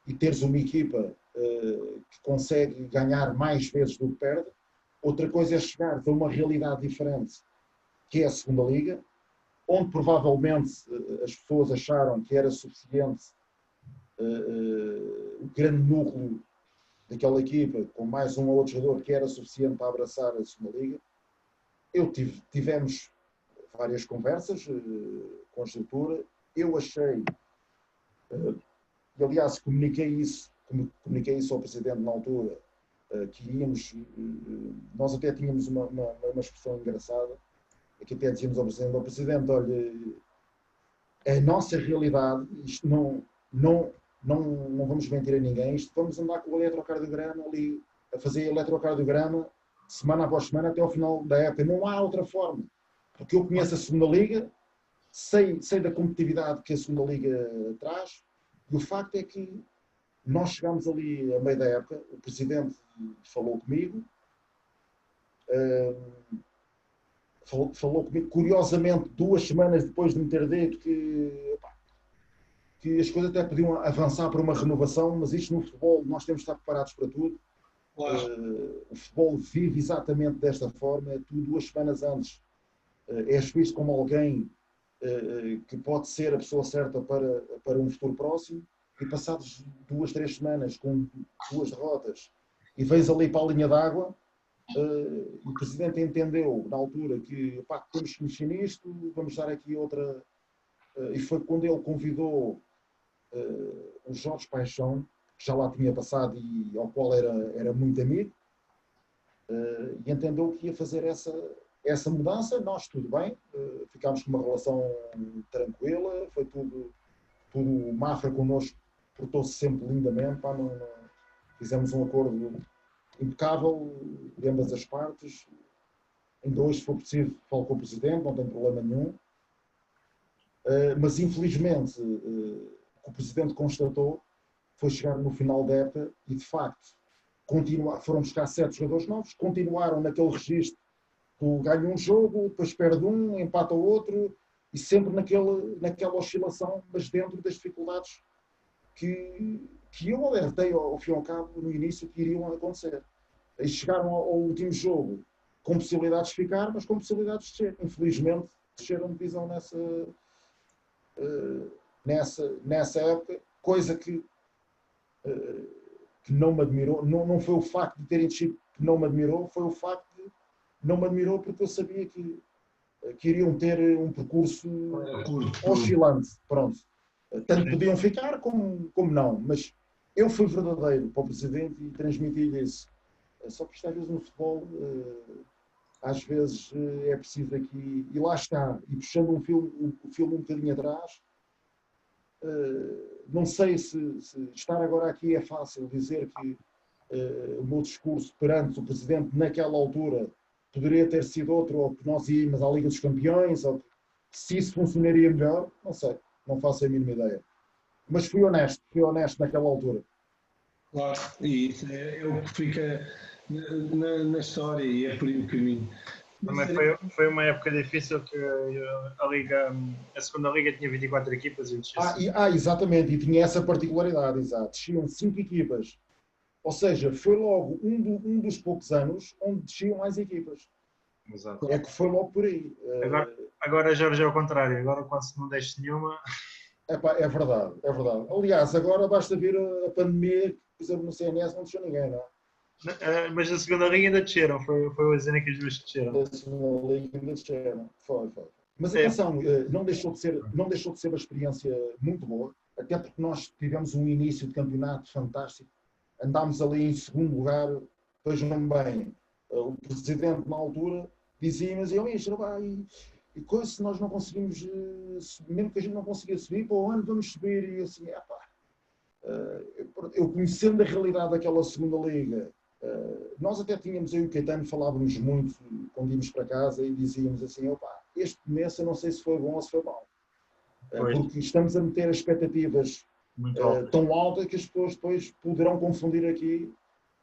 e teres uma equipa que consegue ganhar mais vezes do que perde. Outra coisa é chegar a uma realidade diferente, que é a Segunda Liga, onde provavelmente as pessoas acharam que era suficiente o grande núcleo daquela equipa, com mais um ou outro jogador, que era suficiente para abraçar a Segunda Liga. Tivemos várias conversas com a estrutura. Eu achei, e aliás comuniquei isso ao Presidente na altura, que íamos, nós até tínhamos uma expressão engraçada, que até dizíamos ao Presidente, olha, a nossa realidade, isto não vamos mentir a ninguém, isto vamos andar com o eletrocardiograma ali, a fazer eletrocardiograma semana após semana até ao final da época. Não há outra forma. Porque eu conheço a Segunda Liga, sei da competitividade que a Segunda Liga traz, e o facto é que nós chegámos ali a meio da época, o Presidente falou comigo, curiosamente 2 semanas depois de me ter dito que as coisas até podiam avançar para uma renovação, mas isto no futebol, nós temos de estar preparados para tudo. O futebol vive exatamente desta forma, tu 2 semanas antes és visto como alguém que pode ser a pessoa certa para um futuro próximo, e passados 2, 3 semanas com 2 derrotas e vens ali para a linha d'água, o Presidente entendeu na altura que temos que mexer nisto, vamos dar aqui outra, e foi quando ele convidou o Jorge Paixão, que já lá tinha passado e ao qual era muito amigo, e entendeu que ia fazer essa mudança. Nós, tudo bem, ficámos com uma relação tranquila, foi tudo o Mafra connosco portou-se sempre lindamente, fizemos um acordo impecável de ambas as partes, Ainda hoje, se for preciso, falo com o Presidente, não tem problema nenhum. Mas, infelizmente, o que o Presidente constatou foi chegar no final da época e, de facto, foram buscar 7 jogadores novos, continuaram naquele registro. Tu ganha um jogo, depois perde um, empata o outro, e sempre naquela oscilação, mas dentro das dificuldades que eu alertei ao fim e ao cabo no início que iriam acontecer. E chegaram ao último jogo com possibilidades de ficar, mas com possibilidades de descer. Infelizmente, desceram de divisão nessa época, coisa que não me admirou. Não foi o facto de terem descido que não me admirou, foi o facto de não me admirou porque eu sabia que iriam ter um percurso oscilante. Pronto. Tanto podiam ficar como não, mas eu fui verdadeiro para o Presidente e transmiti-lhe isso. Só que isto às vezes no futebol, às vezes é preciso aqui, e lá está, e puxando o filme um bocadinho atrás, não sei se estar agora aqui é fácil dizer que o meu discurso perante o Presidente naquela altura poderia ter sido outro, ou que nós íamos à Liga dos Campeões, ou se isso funcionaria melhor, não sei. Não faço a mínima ideia. Mas fui honesto naquela altura. Claro, e isso é o que fica na história e é por aí o caminho. Também foi uma época difícil que a segunda liga tinha 24 equipas e exatamente, e tinha essa particularidade, exato. Desciam 5 equipas. Ou seja, foi logo um dos poucos anos onde desciam mais equipas. Exato. É que foi logo por aí. Agora Jorge, é o contrário. Agora, quando se não deixe nenhuma... É verdade. Aliás, agora basta vir a pandemia, por exemplo, no CNS não deixou ninguém, não é? Mas na segunda liga ainda desceram. Foi o Zena que as duas desceram. Na segunda liga ainda desceram. Foi. Mas atenção, não deixou de ser uma experiência muito boa, até porque nós tivemos um início de campeonato fantástico. Andámos ali em segundo lugar, vejam bem, o Presidente na altura dizia-nos, e coisa, se nós não conseguimos, mesmo que a gente não consiga subir, para o ano vamos subir, e assim, eu conhecendo a realidade daquela segunda liga, nós até tínhamos, eu e o Caetano falávamos muito quando íamos para casa e dizíamos assim, este começo eu não sei se foi bom ou se foi mau, porque estamos a meter expectativas tão altas que as pessoas depois poderão confundir aqui,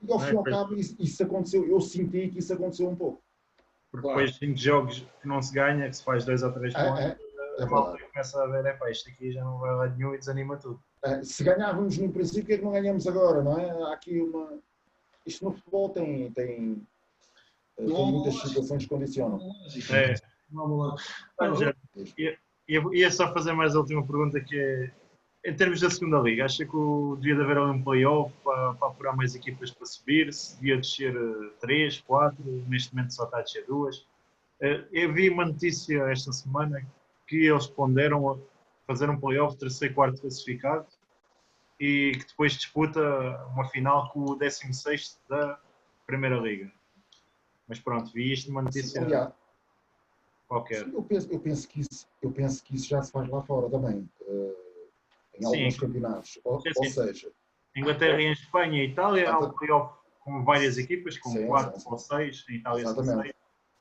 e ao fim e ao cabo isso aconteceu, eu senti que isso aconteceu um pouco. Porque depois de 5 jogos que não se ganha, que se faz 2 ou 3 pontos, a malta começa a ver, isto aqui já não vai lá nenhum e desanima tudo. Se ganhávamos no princípio, o que é que não ganhamos agora, não é? Há aqui isto no futebol tem muitas situações que condicionam. Ia só fazer mais a última pergunta, que é, em termos da segunda liga, acha que devia haver um play-off para apurar mais equipas para subir? Se devia descer 3, 4, neste momento só está a descer 2. Eu vi uma notícia esta semana que eles ponderam a fazer um play-off terceiro e quarto classificado e que depois disputa uma final com o 16º da Primeira Liga. Mas pronto, vi isto numa notícia qualquer. Eu penso que isso já se faz lá fora também. Em alguns campeonatos. Ou seja, Inglaterra e em Espanha e Itália há um play-off com várias equipas, com 4 ou 6, em Itália são 6,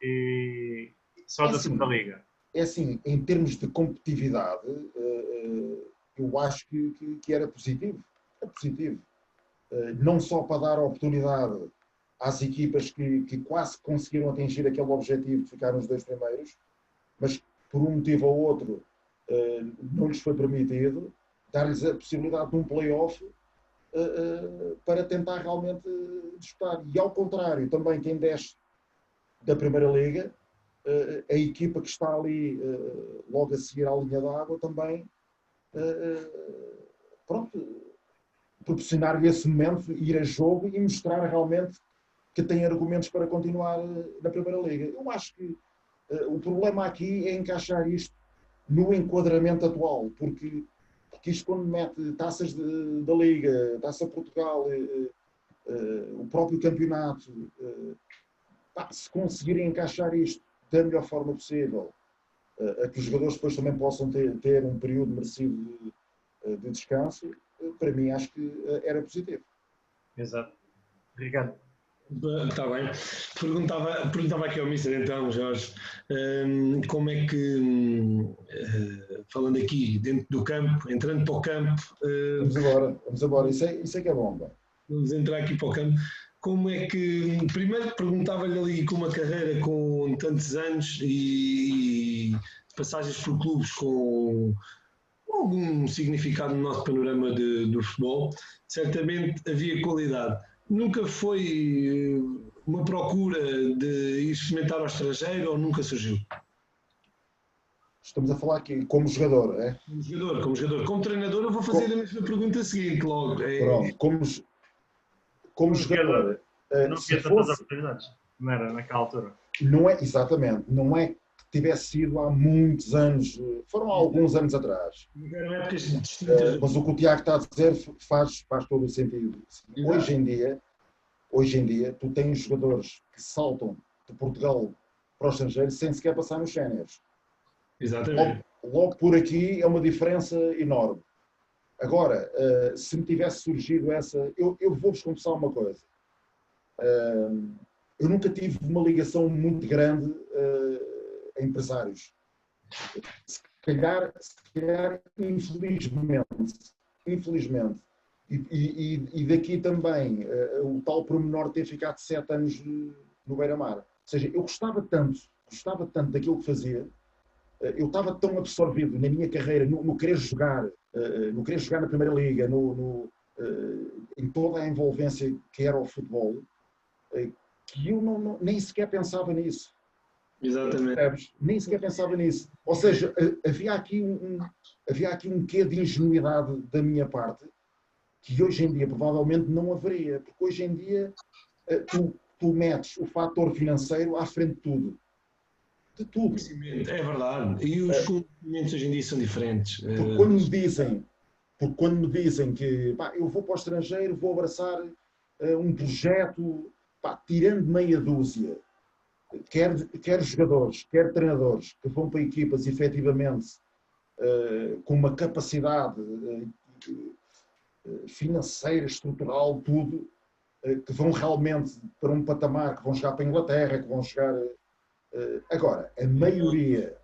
e só da segunda liga. É assim, em termos de competitividade, eu acho que era positivo. É positivo. Não só para dar oportunidade às equipas que quase conseguiram atingir aquele objetivo de ficar nos 2 primeiros, mas por um motivo ou outro não lhes foi permitido, dar-lhes a possibilidade de um play-off para tentar realmente disputar. E ao contrário, também quem desce da Primeira Liga, a equipa que está ali logo a seguir à linha d'água também, proporcionar-lhe esse momento, ir a jogo e mostrar realmente que tem argumentos para continuar na Primeira Liga. Eu acho que o problema aqui é encaixar isto no enquadramento atual, porque isto quando mete taças da Liga, Taça Portugal, o próprio campeonato, se conseguirem encaixar isto da melhor forma possível, a que os jogadores depois também possam ter um período merecido de descanso, para mim acho que era positivo. Exato. Ricardo. Está bem. Perguntava aqui ao Mister então, Jorge, como é que, falando aqui dentro do campo, entrando para o campo, Vamos embora. Isso é que é bom. Bem. vamos entrar aqui para o campo, como é que, primeiro perguntava-lhe ali com uma carreira com tantos anos e passagens por clubes com algum significado no nosso panorama do futebol, certamente havia qualidade. Nunca foi uma procura de ir experimentar ao estrangeiro ou nunca surgiu? Estamos a falar aqui como jogador, é? Como jogador. Como treinador, eu vou fazer a mesma pergunta seguinte logo. Pronto, como jogador. Não Se tinha tantas fosse, oportunidades. Não era naquela altura. não é, exatamente, não é que tivesse sido há muitos anos, foram há alguns anos atrás. Eram épocas distintas. Mas o que o Tiago está a dizer faz todo o sentido. Hoje em dia, tu tens jogadores que saltam de Portugal para o estrangeiro sem sequer passar nos séniores. Exatamente. Logo por aqui é uma diferença enorme. Agora, se me tivesse surgido essa... Eu vou-vos confessar uma coisa. Eu nunca tive uma ligação muito grande a empresários. Se calhar infelizmente, e daqui também o tal pormenor de ter ficado 7 anos no Beira-Mar. Ou seja, eu gostava tanto daquilo que fazia, eu estava tão absorvido na minha carreira, no querer jogar, na Primeira Liga, em toda a envolvência que era o futebol, que eu nem sequer pensava nisso. Exatamente. Nem sequer pensava nisso. Ou seja, havia aqui um quê de ingenuidade da minha parte que hoje em dia provavelmente não haveria. Porque hoje em dia tu metes o fator financeiro à frente de tudo. De tudo. É verdade. E os conhecimentos hoje em dia são diferentes. Porque quando me dizem que eu vou para o estrangeiro, vou abraçar um projeto, tirando meia dúzia, quer jogadores, quer treinadores, que vão para equipas efetivamente com uma capacidade financeira, estrutural, tudo, que vão realmente para um patamar, que vão chegar para a Inglaterra, que vão chegar... Agora, a maioria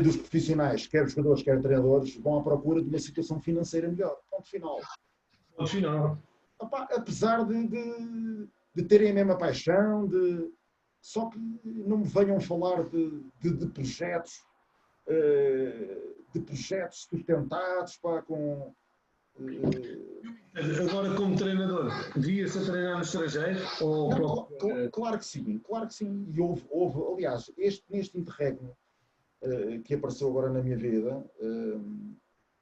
dos profissionais, quer jogadores, quer treinadores, vão à procura de uma situação financeira melhor. Ponto final. Ponto final. Apesar de terem a mesma paixão, só que não me venham falar de projetos sustentados com... Agora, como treinador, via-se a treinar no estrangeiro? Claro que sim. E houve aliás, neste interregno que apareceu agora na minha vida,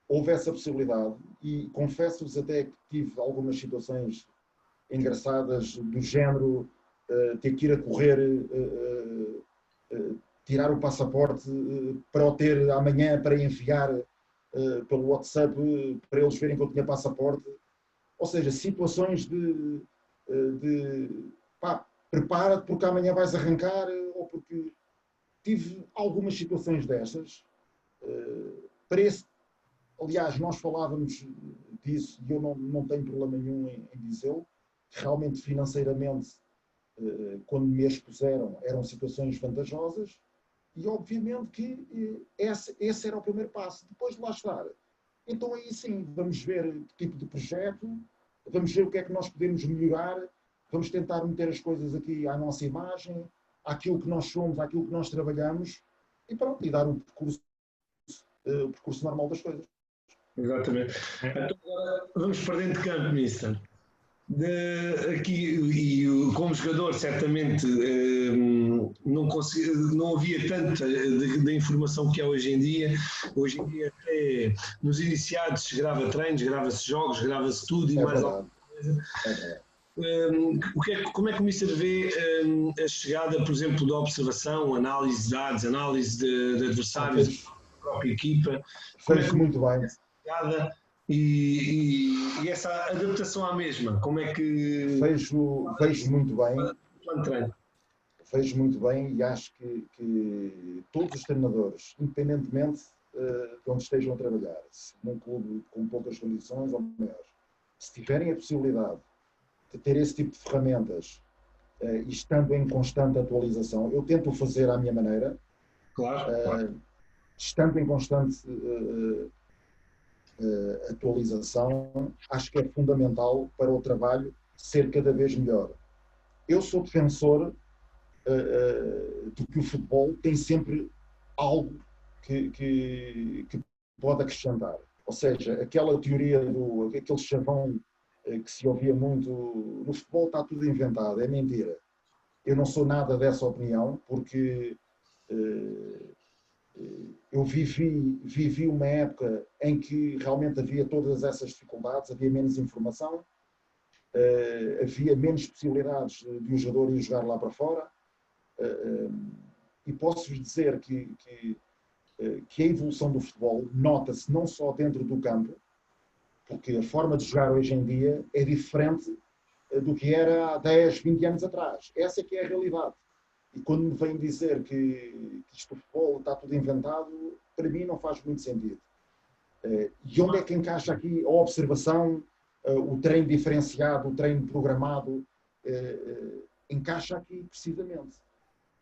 houve essa possibilidade e confesso-vos até que tive algumas situações engraçadas do género ter que ir a correr, tirar o passaporte para o ter amanhã para enviar pelo WhatsApp para eles verem que eu tinha passaporte. Ou seja, situações de prepara-te porque amanhã vais arrancar, ou porque tive algumas situações destas. Aliás, nós falávamos disso e eu não tenho problema nenhum em dizê-lo. Realmente, financeiramente, quando me expuseram, eram situações vantajosas e, obviamente, que esse era o primeiro passo. Depois de lá estar, então aí sim, vamos ver que tipo de projeto, vamos ver o que é que nós podemos melhorar, vamos tentar meter as coisas aqui à nossa imagem, àquilo que nós somos, àquilo que nós trabalhamos e pronto, e dar o percurso normal das coisas. Exatamente. Então agora vamos para dentro de campo, Mister. Aqui, e como jogador, certamente não havia tanta da informação que há hoje em dia. Hoje em dia, até nos iniciados, se grava treinos, grava-se jogos, grava-se tudo e mais alguma coisa. Como é que o Mister vê a chegada, por exemplo, da observação, análise de dados, análise de adversários da própria equipa? Fez muito bem. E essa adaptação à mesma, como é que... Vejo muito bem. Vejo muito bem e acho que todos os treinadores, independentemente de onde estejam a trabalhar, se num clube com poucas condições ou maiores, se tiverem a possibilidade ter esse tipo de ferramentas e estando em constante atualização, eu tento fazer à minha maneira, Claro. Estando em constante atualização, acho que é fundamental para o trabalho ser cada vez melhor. Eu sou defensor de que o futebol tem sempre algo que pode acrescentar. Ou seja, aquela teoria aquele chavão que se ouvia muito, no futebol está tudo inventado, é mentira. Eu não sou nada dessa opinião, porque eu vivi uma época em que realmente havia todas essas dificuldades, havia menos informação, havia menos possibilidades de um jogador ir jogar lá para fora, e posso-vos dizer que a evolução do futebol nota-se não só dentro do campo, porque a forma de jogar hoje em dia é diferente do que era há 10, 20 anos atrás. Essa é que é a realidade. E quando me vêm dizer que isto do futebol está tudo inventado, para mim não faz muito sentido. E onde é que encaixa aqui a observação, o treino diferenciado, o treino programado? Encaixa aqui precisamente.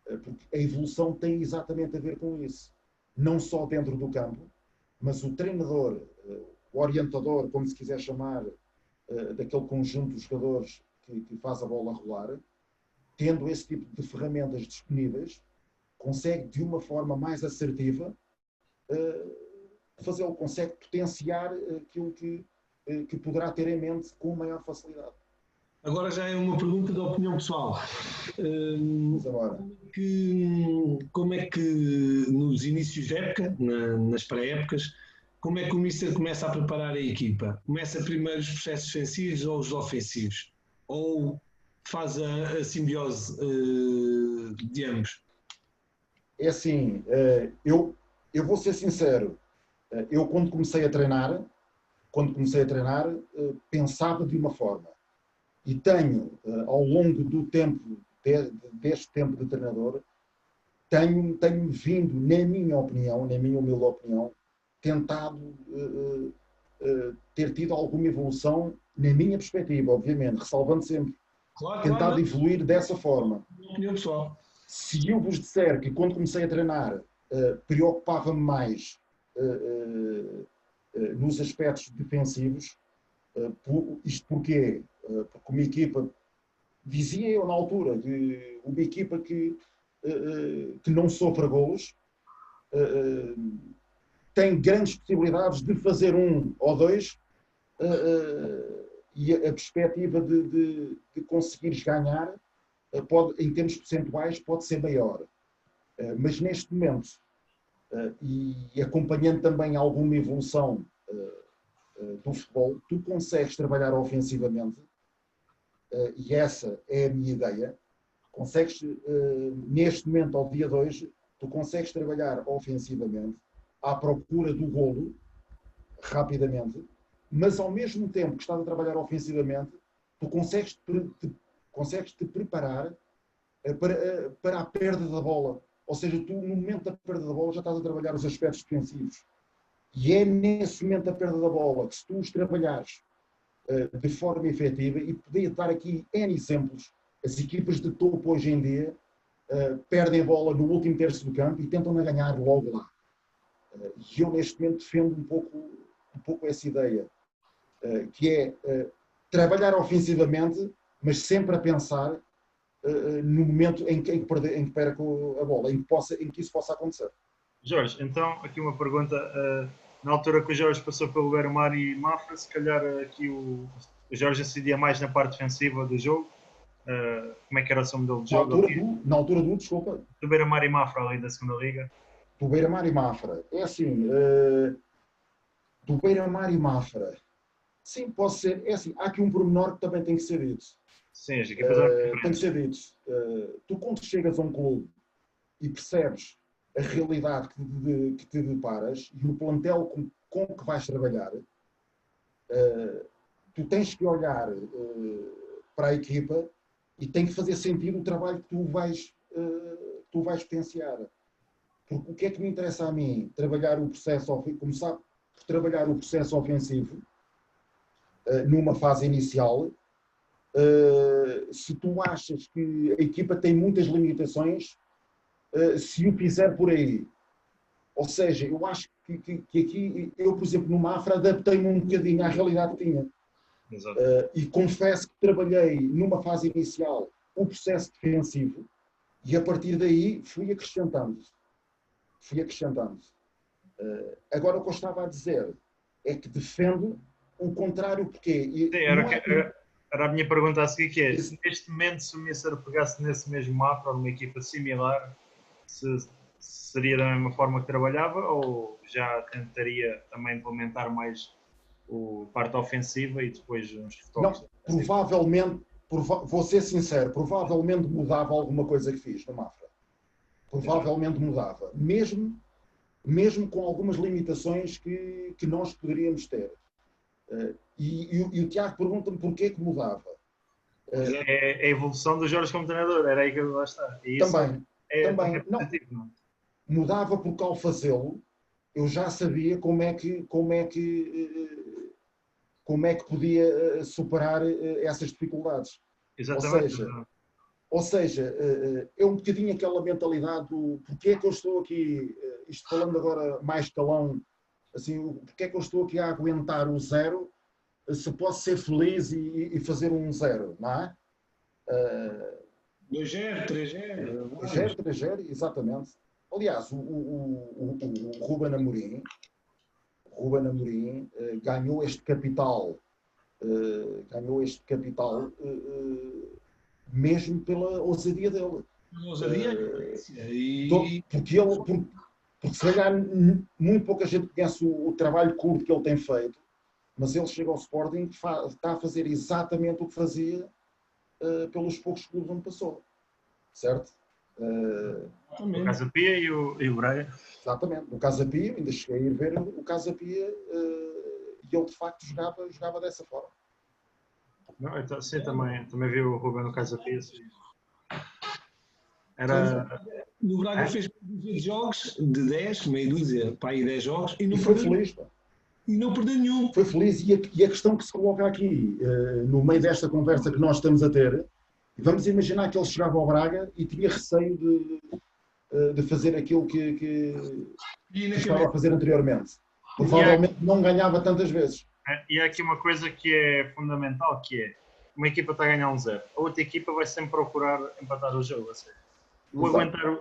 Porque a evolução tem exatamente a ver com isso. Não só dentro do campo, mas o treinador, o orientador, como se quiser chamar, daquele conjunto de jogadores que faz a bola rolar, tendo esse tipo de ferramentas disponíveis, consegue de uma forma mais assertiva fazê-lo, consegue potenciar aquilo que poderá ter em mente com maior facilidade. Agora já é uma pergunta de opinião pessoal. Como é que nos inícios de época, nas pré-épocas, como é que o Mister começa a preparar a equipa? Começa primeiro os processos defensivos ou os ofensivos? Ou faz a simbiose de ambos? É assim, eu vou ser sincero, eu quando comecei a treinar, pensava de uma forma. E tenho, ao longo do tempo, deste tempo de treinador, tenho vindo, na minha humilde opinião, tentado ter tido alguma evolução, na minha perspectiva, obviamente, ressalvando sempre, tentado evoluir dessa forma. Opinião pessoal. Se eu vos disser que quando comecei a treinar, preocupava-me mais nos aspectos defensivos, isto porquê? Porque uma equipa, dizia eu na altura, que uma equipa que não sofra golos tem grandes possibilidades de fazer 1 ou 2 e a perspectiva de conseguires ganhar em termos percentuais pode ser maior. Mas neste momento, e acompanhando também alguma evolução do futebol, tu consegues trabalhar ofensivamente, e essa é a minha ideia, consegues, neste momento, ao dia de hoje, tu consegues trabalhar ofensivamente à procura do golo, rapidamente, mas ao mesmo tempo que estás a trabalhar ofensivamente, tu consegues te preparar para a perda da bola. Ou seja, tu no momento da perda da bola já estás a trabalhar os aspectos defensivos. E é nesse momento da perda da bola que se tu os trabalhares de forma efetiva, e podia dar aqui N exemplos, as equipas de topo hoje em dia perdem a bola no último terço do campo e tentam ganhar logo lá. E eu neste momento defendo um pouco essa ideia, que é trabalhar ofensivamente, mas sempre a pensar no momento em que perca a bola, em que isso possa acontecer. Jorge, então aqui uma pergunta. Na altura que o Jorge passou pelo Beira-Mar e Mafra, se calhar aqui o Jorge incidia mais na parte defensiva do jogo. Como é que era o seu modelo de jogo? Na altura do, desculpa. Do Beira-Mar e Mafra, ali da segunda liga. Do Beira-Mar e Mafra. É assim, do Beira-Mar e Mafra. Sim, pode ser. É assim, há aqui um pormenor que também tem que ser dito. Sim, as equipas tem que ser dito. Tu quando chegas a um clube e percebes a realidade que te deparas e o plantel com que vais trabalhar, tu tens que olhar para a equipa e tem que fazer sentido o trabalho que tu vais potenciar. Porque o que é que me interessa a mim? Trabalhar o processo, começar por trabalhar o processo ofensivo numa fase inicial, se tu achas que a equipa tem muitas limitações, se o fizer por aí. Ou seja, eu acho que aqui, eu, por exemplo, no Mafra, adaptei-me um bocadinho à realidade que tinha. E confesso que trabalhei numa fase inicial o processo defensivo e a partir daí fui acrescentando. Agora o que eu estava a dizer é que defendo o contrário, porque era a minha pergunta a seguir, que é, se neste momento se o Míster pegasse nesse mesmo Mafra ou numa equipa similar, seria da mesma forma que trabalhava ou já tentaria também implementar mais o parte ofensiva e depois uns toques? Não, provavelmente, vou ser sincero, provavelmente mudava alguma coisa que fiz no Mafra. Provavelmente mudava. Mesmo com algumas limitações que nós poderíamos ter. E o Tiago pergunta-me porquê que mudava. É a evolução do Jorge como treinador, era aí que eu lá está. Também. Não. Mudava porque ao fazê-lo eu já sabia como é que podia superar essas dificuldades. Exatamente. Ou seja, é um bocadinho aquela mentalidade do porque é que eu estou aqui, isto falando agora mais calão, assim, porque é que eu estou aqui a aguentar o 0 se posso ser feliz e fazer um 0, não é? 2-0, 3-0. 2-0, 3-0, exatamente. Aliás, o Ruben Amorim ganhou este capital mesmo pela ousadia dele. Porque se calhar muito pouca gente conhece o trabalho curto que ele tem feito, mas ele chega ao Sporting e está a fazer exatamente o que fazia pelos poucos clubes onde passou. Certo? O Casa Pia e o Braga. Exatamente. No Casa Pia, ainda cheguei a ir ver o Casa Pia e ele de facto jogava dessa forma. Não, então, sim, também vi o Ruben no Casa Pia. No Braga fez meia dúzia de jogos, de 10, meia dúzia, para aí 10 jogos, e não foi feliz. E não perdeu nenhum. Foi feliz. E a questão que se coloca aqui, no meio desta conversa que nós estamos a ter, vamos imaginar que ele chegava ao Braga e tinha receio de fazer aquilo que estava a fazer anteriormente. Provavelmente não ganhava tantas vezes. E há aqui uma coisa que é fundamental, que é uma equipa está a ganhar 1-0, a outra equipa vai sempre procurar empatar o jogo. Assim.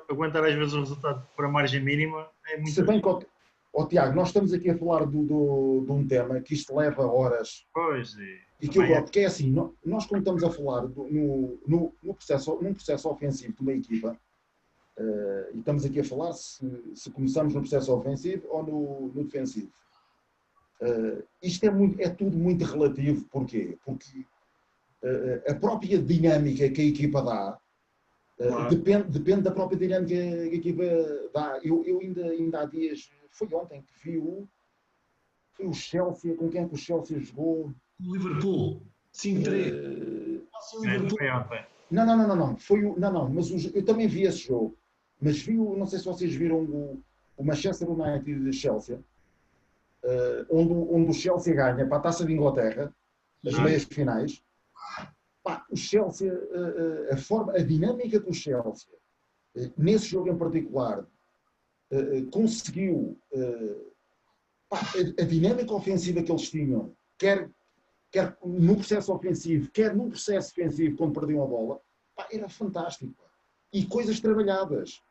Aguentar às vezes o resultado por a margem mínima é muito... Se bem que, Tiago, nós estamos aqui a falar de um tema que isto leva horas. Pois, e que eu gosto, porque é assim, nós quando estamos a falar num processo ofensivo de uma equipa, e estamos aqui a falar se começamos no processo ofensivo ou no defensivo. Isto é tudo muito relativo. Porquê? Porque a própria dinâmica que a equipa dá depende da própria dinâmica que a equipa dá. Eu ainda há dias, foi ontem que vi o Chelsea, com quem é que o Chelsea jogou? O Liverpool, 5-3. Não, mas eu também vi esse jogo. Mas vi, não sei se vocês viram o Manchester United de Chelsea, onde o Chelsea ganha para a Taça de Inglaterra, as meias finais. O Chelsea, a dinâmica que o Chelsea, nesse jogo em particular, conseguiu, a dinâmica ofensiva que eles tinham, quer no processo ofensivo, quer no processo defensivo, quando perdiam a bola, era fantástico. E coisas trabalhadas.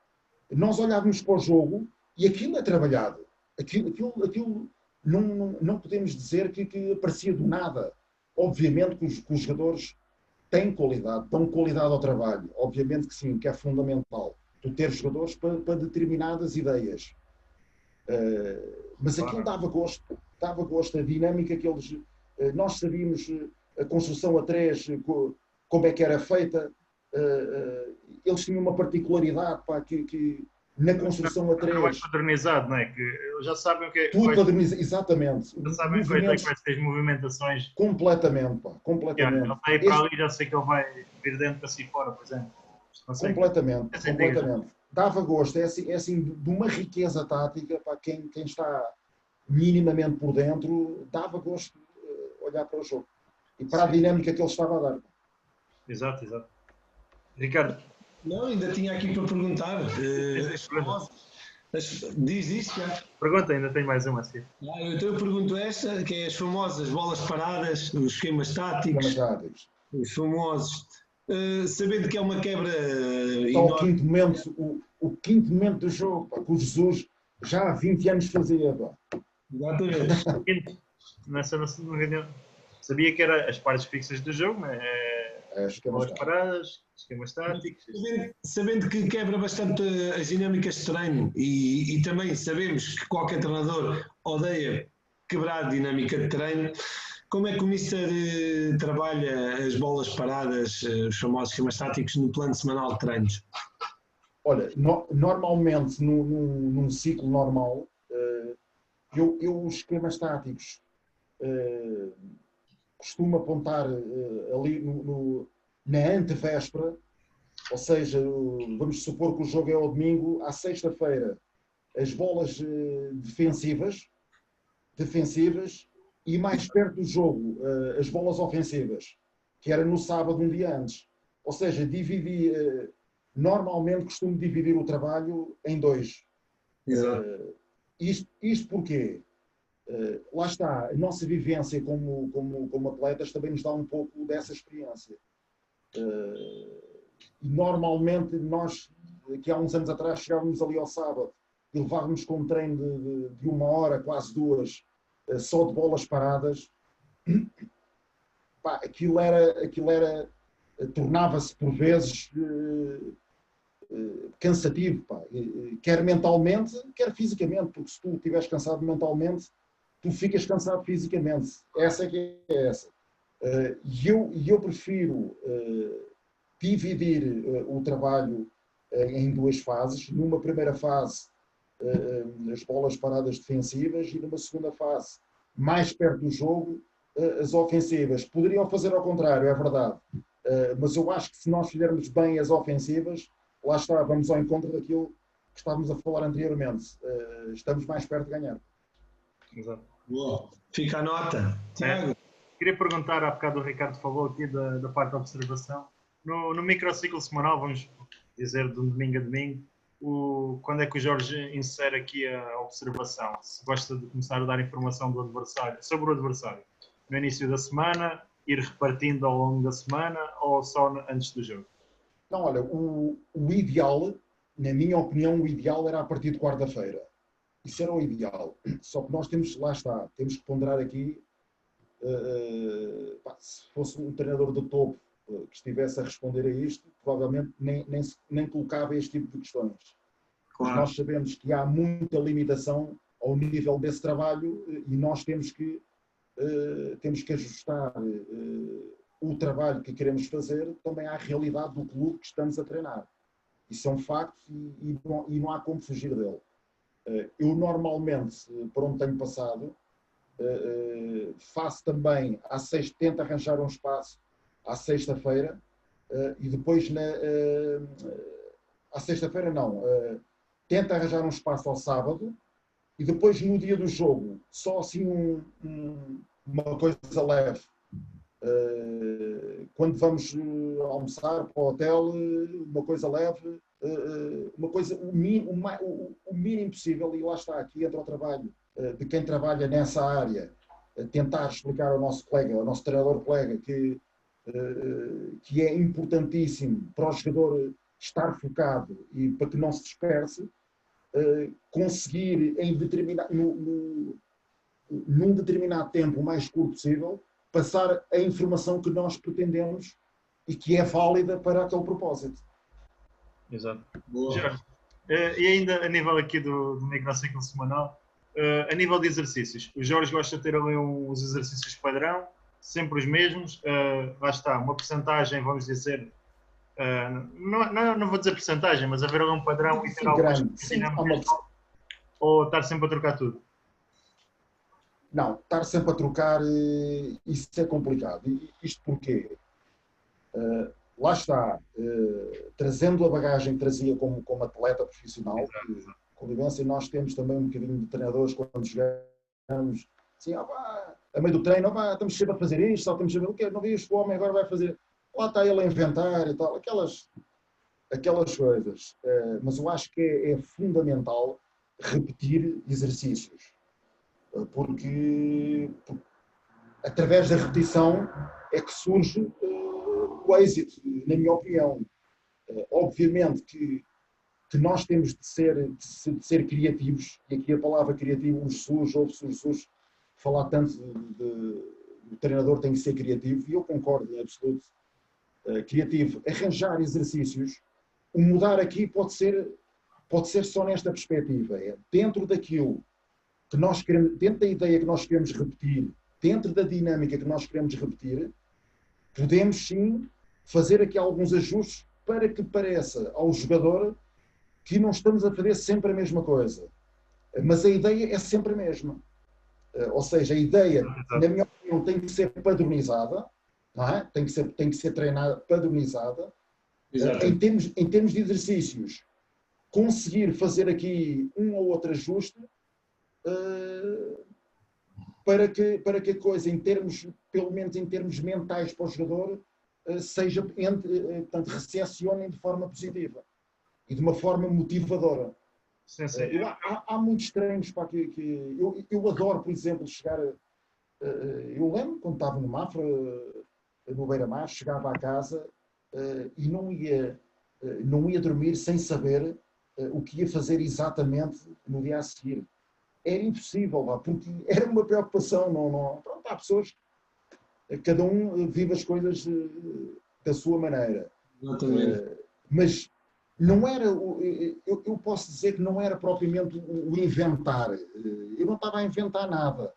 Nós olhávamos para o jogo e aquilo é trabalhado. Aquilo não podemos dizer que aparecia do nada. Obviamente que os jogadores têm qualidade, dão qualidade ao trabalho. Obviamente que sim, que é fundamental. Tu ter jogadores para determinadas ideias. Mas aquilo dava gosto, a dinâmica que eles... Nós sabíamos a construção a 3, como é que era feita. Eles tinham uma particularidade que na construção a 3... É mais padronizado, não é? Que eles já sabem o que é... Tudo padronizado, exatamente. Já sabem quais é que vai ser as movimentações. Completamente. Ele está aí para ali, já sei que ele vai vir dentro para si fora, por exemplo. Completamente. Dava gosto, é assim de uma riqueza tática para quem está minimamente por dentro, dava gosto olhar para o jogo e para a dinâmica que ele estava a dar. Exato. Ricardo. Não, ainda tinha aqui para perguntar. Diz isto já. Pergunta, ainda tenho mais uma assim. Então eu pergunto esta, que é as famosas bolas paradas, os esquemas táticos, os famosos, sabendo que é uma quebra Está o quinto momento do jogo, pá, que o Jesus já há 20 anos fazia. Pá. Exatamente. Nessa não sabia que era as partes fixas do jogo, né? Bolas paradas, esquemas táticos. Sabendo que quebra bastante as dinâmicas de treino e também sabemos que qualquer treinador odeia quebrar a dinâmica de treino, como é que o Mister trabalha as bolas paradas, os famosos esquemas táticos, no plano semanal de treinos? Olha, normalmente num ciclo normal, os esquemas táticos costumo apontar ali na antevéspera, ou seja, vamos supor que o jogo é ao domingo, à sexta-feira, as bolas defensivas e mais perto do jogo as bolas ofensivas, que era no sábado, um dia antes. Ou seja, normalmente costumo dividir o trabalho em dois. Exato. Isto porquê? Lá está, a nossa vivência como atletas também nos dá um pouco dessa experiência. Normalmente nós, que há uns anos atrás, chegávamos ali ao sábado e levávamos com um treino de 1 hora, quase 2, só de bolas paradas. Pá, aquilo tornava-se por vezes cansativo, pá. Quer mentalmente, quer fisicamente, porque se tu estiveres cansado mentalmente, tu ficas cansado fisicamente. Essa é que é essa. E eu prefiro dividir o trabalho em 2 fases. Numa primeira fase, as bolas paradas defensivas, e numa segunda fase, mais perto do jogo, as ofensivas. Poderiam fazer ao contrário, é verdade. Mas eu acho que se nós fizermos bem as ofensivas, lá está, vamos ao encontro daquilo que estávamos a falar anteriormente. Estamos mais perto de ganhar. Exato. Boa. Fica a nota. Tiago. Queria perguntar, há bocado o Ricardo falou aqui da parte da observação. No microciclo semanal, vamos dizer de um domingo a domingo, quando é que o Jorge insere aqui a observação? Se gosta de começar a dar informação do adversário, sobre o adversário, no início da semana, ir repartindo ao longo da semana ou só antes do jogo? Não, olha, o ideal, na minha opinião, o ideal era a partir de quarta-feira. Isso era o ideal. Só que nós temos que ponderar aqui, se fosse um treinador de topo que estivesse a responder a isto, provavelmente nem colocava este tipo de questões. Claro. Nós sabemos que há muita limitação ao nível desse trabalho e nós temos que ajustar o trabalho que queremos fazer também à realidade do clube que estamos a treinar. Isso é um facto e não há como fugir dele. Eu normalmente, por onde tenho passado, faço também tento arranjar um espaço à sexta-feira e depois à sexta-feira não, tento arranjar um espaço ao sábado e depois no dia do jogo, só assim uma coisa leve. Quando vamos almoçar para o hotel, uma coisa leve, o mínimo possível, e lá está, aqui entra o trabalho de quem trabalha nessa área, tentar explicar ao nosso colega, ao nosso treinador-colega, que é importantíssimo para o jogador estar focado e para que não se disperse, conseguir num determinado tempo, o mais curto possível, passar a informação que nós pretendemos e que é válida para aquele propósito. Exato. Jorge, e ainda a nível aqui do microciclo semanal, a nível de exercícios, o Jorge gosta de ter ali uns exercícios padrão, sempre os mesmos, lá está, uma percentagem, vamos dizer, não vou dizer percentagem, mas haver ali um padrão e ter algumas dinâmicas, ou estar sempre a trocar tudo? Não, estar sempre a trocar, isso é complicado. Isto porquê? Lá está, trazendo a bagagem que trazia como atleta profissional, convivência, nós temos também um bocadinho de treinadores quando jogamos, assim, a meio do treino, estamos sempre a fazer isto, só estamos a ver o quê? Não vi este homem, agora vai fazer. lá está ele a inventar e tal, aquelas coisas. Mas eu acho que é fundamental repetir exercícios, porque através da repetição é que surge o êxito, na minha opinião. Obviamente que nós temos de ser criativos, e aqui a palavra criativo nos surge, falar tanto o treinador tem que ser criativo, e eu concordo em absoluto. Criativo, arranjar exercícios, o mudar aqui pode ser só nesta perspectiva, dentro daquilo que nós queremos, dentro da ideia que nós queremos repetir, dentro da dinâmica que nós queremos repetir, podemos sim fazer aqui alguns ajustes para que pareça ao jogador que não estamos a fazer sempre a mesma coisa. Mas a ideia é sempre a mesma. Ou seja, a ideia, na minha opinião, tem que ser padronizada, não é? Tem que ser treinada, padronizada. Em termos de exercícios, conseguir fazer aqui um ou outro ajuste para que a coisa, pelo menos em termos mentais para o jogador, seja, portanto, recepcionem de forma positiva e de uma forma motivadora. Sim, sim. Há muitos treinos para que eu adoro, por exemplo, chegar. Eu lembro quando estava no Mafra, no Beira-Mar, chegava à casa e não ia dormir sem saber o que ia fazer exatamente no dia a seguir. Era impossível, porque era uma preocupação. Pronto, há pessoas, cada um vive as coisas da sua maneira. Mas não era, eu posso dizer que não era propriamente o inventar. Eu não estava a inventar nada.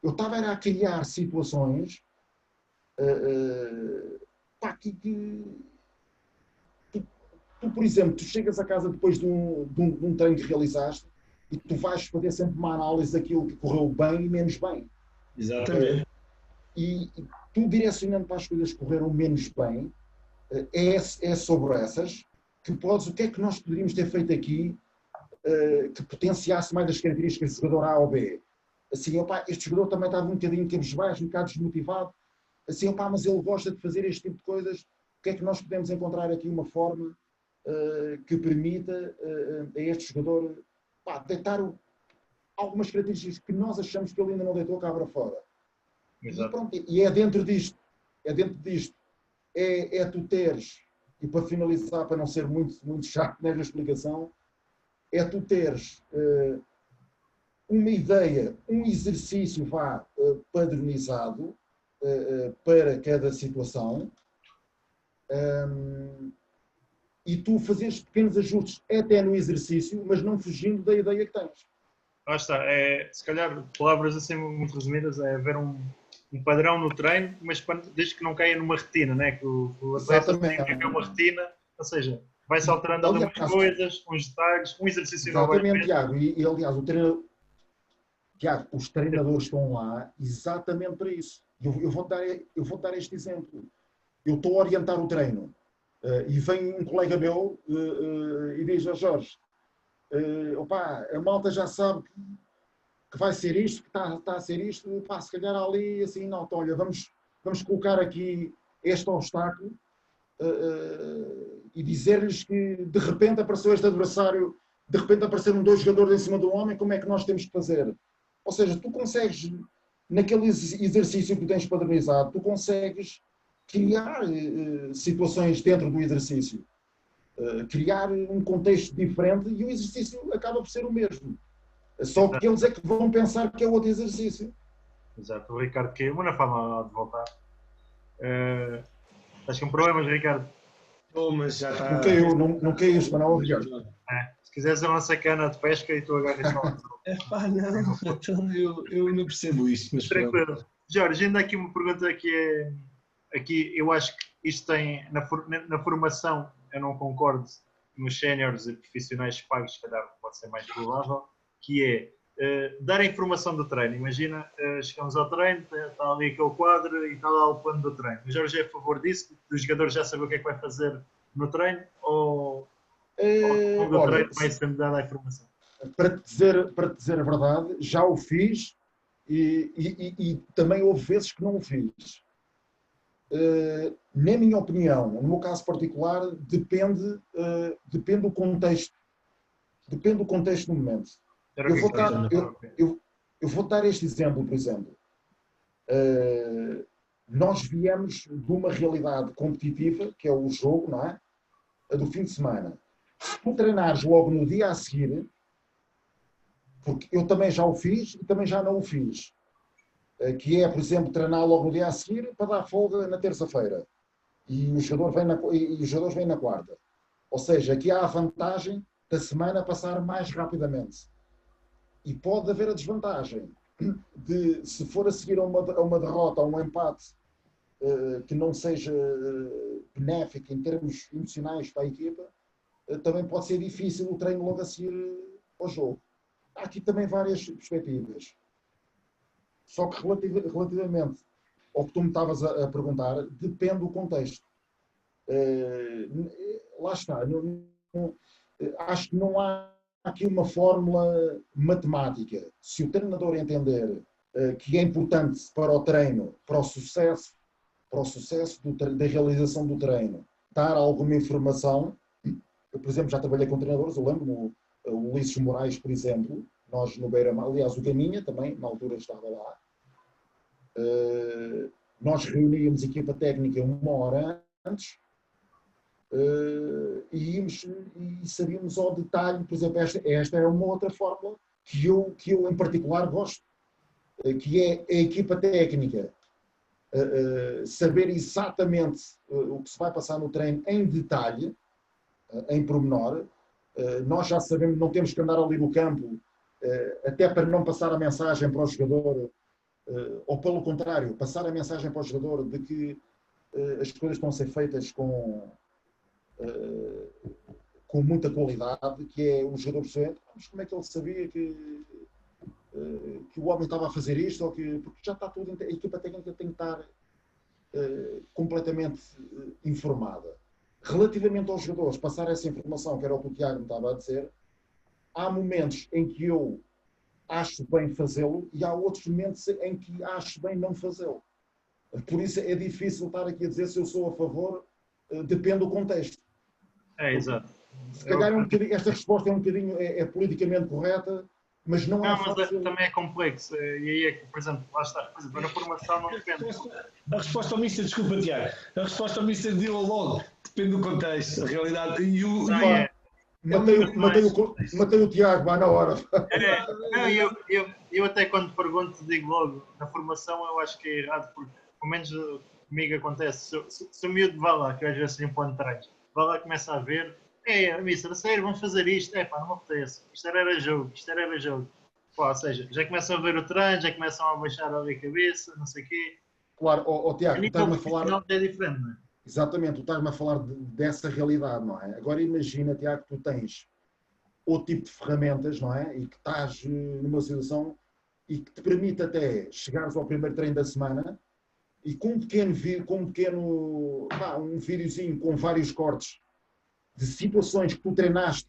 Eu estava a criar situações tu, por exemplo, tu chegas a casa depois de um treino que realizaste e tu vais fazer sempre uma análise daquilo que correu bem e menos bem. Exatamente. E tu direcionando para as coisas que correram menos bem, é sobre essas que o que é que nós poderíamos ter feito aqui que potenciasse mais as características do jogador A ou B. Assim, opa, este jogador também estava um bocadinho cabisbaixo, um bocado desmotivado. Assim, opa, mas ele gosta de fazer este tipo de coisas. O que é que nós podemos encontrar aqui uma forma que permita a este jogador deitar algumas características que nós achamos que ele ainda não deitou cá para fora. E, pronto, e é dentro disto. É tu teres, e para finalizar, para não ser muito, muito chato nesta explicação, é tu teres uma ideia, um exercício padronizado para cada situação e tu fazeres pequenos ajustes até no exercício, mas não fugindo da ideia que tens. Lá está, se calhar palavras assim muito resumidas, é haver um padrão no treino, mas desde que não caia numa retina, né? Que o atleta tem que ter uma retina, ou seja, vai-se alterando ali umas coisas, uns detalhes, um exercício novo. Exatamente, Tiago, e aliás, Tiago, os treinadores estão lá exatamente para isso. Eu vou dar este exemplo. Eu estou a orientar o treino e vem um colega meu e diz ao Jorge, opa, a malta já sabe que vai ser isto, que está a ser isto, pá, se calhar ali, assim, não, olha, vamos colocar aqui este obstáculo e dizer-lhes que de repente apareceu este adversário, de repente apareceram dois jogadores em cima do homem, como é que nós temos que fazer? Ou seja, tu consegues, naquele exercício que tens padronizado, tu consegues criar situações dentro do exercício, criar um contexto diferente e o exercício acaba por ser o mesmo. Só que eles é que vão pensar que é outro exercício. Exato. O Ricardo caiu na forma de voltar. Estás com problemas, Ricardo? Mas já está... Não caiu, mas não ouvi. Se quiseres a nossa cana de pesca e tu agarras só. Não, então eu não percebo isto. Mas tranquilo. Pronto. Jorge, ainda aqui uma pergunta que é... Aqui eu acho que isto tem... Na formação, eu não concordo nos séniores e profissionais pagos, se calhar pode ser mais provável, que é dar a informação do treino. Imagina, chegamos ao treino, está ali aquele quadro e está lá o plano do treino. O Jorge é a favor disso? O jogador já sabe o que é que vai fazer no treino? Ou no treino vai sempre dar a informação? Para te dizer a verdade, já o fiz e também houve vezes que não o fiz. na minha opinião, no meu caso particular, depende do contexto. Depende do contexto do momento. Eu vou dar este exemplo, por exemplo. Nós viemos de uma realidade competitiva, que é o jogo, não é? Do fim de semana. Se tu treinares logo no dia a seguir, porque eu também já o fiz e também já não o fiz, que é, por exemplo, treinar logo no dia a seguir para dar folga na terça-feira. E os jogadores vêm na quarta. Ou seja, aqui há a vantagem da semana passar mais rapidamente. E pode haver a desvantagem de, se for a seguir a uma derrota, a um empate que não seja benéfico em termos emocionais para a equipa, também pode ser difícil o treino logo a seguir ao jogo. Há aqui também várias perspectivas. Só que relativamente ao que tu me estavas a perguntar, depende do contexto. Lá está. Acho que não há aqui uma fórmula matemática. Se o treinador entender que é importante para o treino, para o sucesso da realização do treino, dar alguma informação. Eu, por exemplo, já trabalhei com treinadores, eu lembro o Ulisses Moraes, por exemplo, nós no Beira-Mar, aliás, o Gaminha também, na altura estava lá. Nós reuníamos a equipa técnica 1 hora antes e íamos e sabíamos ao detalhe, por exemplo, esta é uma outra fórmula que eu em particular gosto, que é a equipa técnica saber exatamente o que se vai passar no treino em detalhe, em pormenor. Nós já sabemos, não temos que andar ali no campo, até para não passar a mensagem para o jogador, ou pelo contrário, passar a mensagem para o jogador de que as coisas estão a ser feitas com muita qualidade, que é o jogador perceber, mas como é que ele sabia que o homem estava a fazer isto, ou porque já está tudo, a equipa técnica tem que estar completamente informada. Relativamente aos jogadores, passar essa informação, que era o que o Tiago me estava a dizer, há momentos em que eu acho bem fazê-lo e há outros momentos em que acho bem não fazê-lo. Por isso é difícil estar aqui a dizer se eu sou a favor, depende do contexto. Exato. Se calhar esta resposta é um bocadinho politicamente correta, mas não é fácil. Mas também é complexo. E aí é que, por exemplo, lá está, por exemplo, na formação não depende. A resposta ao Mister, desculpa, Tiago, a resposta ao Mister deu logo, depende do contexto, a realidade. Matei o Tiago, vai na hora. Eu até quando pergunto digo logo, na formação eu acho que é errado, porque pelo menos comigo acontece, se o miúdo vai lá, que eu às vezes tenho um ponto de treino, vai lá e começa a ver, mister, sério, vamos fazer isto, não me apetece, isto era jogo. Pô, ou seja, já começam a ver o treino, já começam a baixar ali a cabeça, não sei o quê. Claro, Tiago, tu estás-me a falar... é diferente, não é? Exatamente, tu estás-me a falar dessa realidade, não é? Agora imagina, Tiago, que tu tens outro tipo de ferramentas, não é? E que estás numa situação e que te permite até chegares ao primeiro treino da semana e com um videozinho com vários cortes de situações que tu treinaste,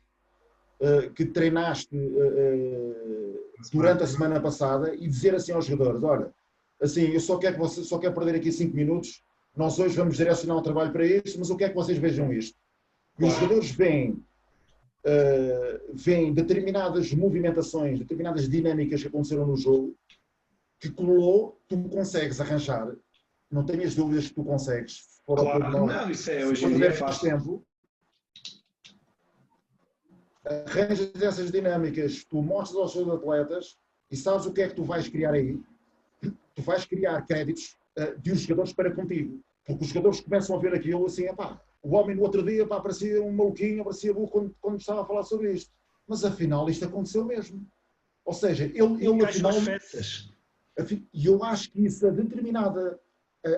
durante a semana passada e dizer assim aos jogadores, olha, assim, eu só quero perder aqui 5 minutos, nós hoje vamos direcionar o trabalho para isto, mas eu quero que vocês vejam isto. E os jogadores veem determinadas movimentações, determinadas dinâmicas que aconteceram no jogo, que tu consegues arranjar, não tenhas dúvidas que tu consegues. Não, isso é, hoje em dia é fácil. Tempo, arranjas essas dinâmicas, tu mostras aos seus atletas e sabes o que é que tu vais criar aí? Tu vais criar créditos de os jogadores para contigo. Porque os jogadores começam a ver aquilo assim, o homem no outro dia parecia um maluquinho, parecia burro quando estava a falar sobre isto. Mas afinal isto aconteceu mesmo. Ou seja, ele afinal... E eu acho que isso é determinada.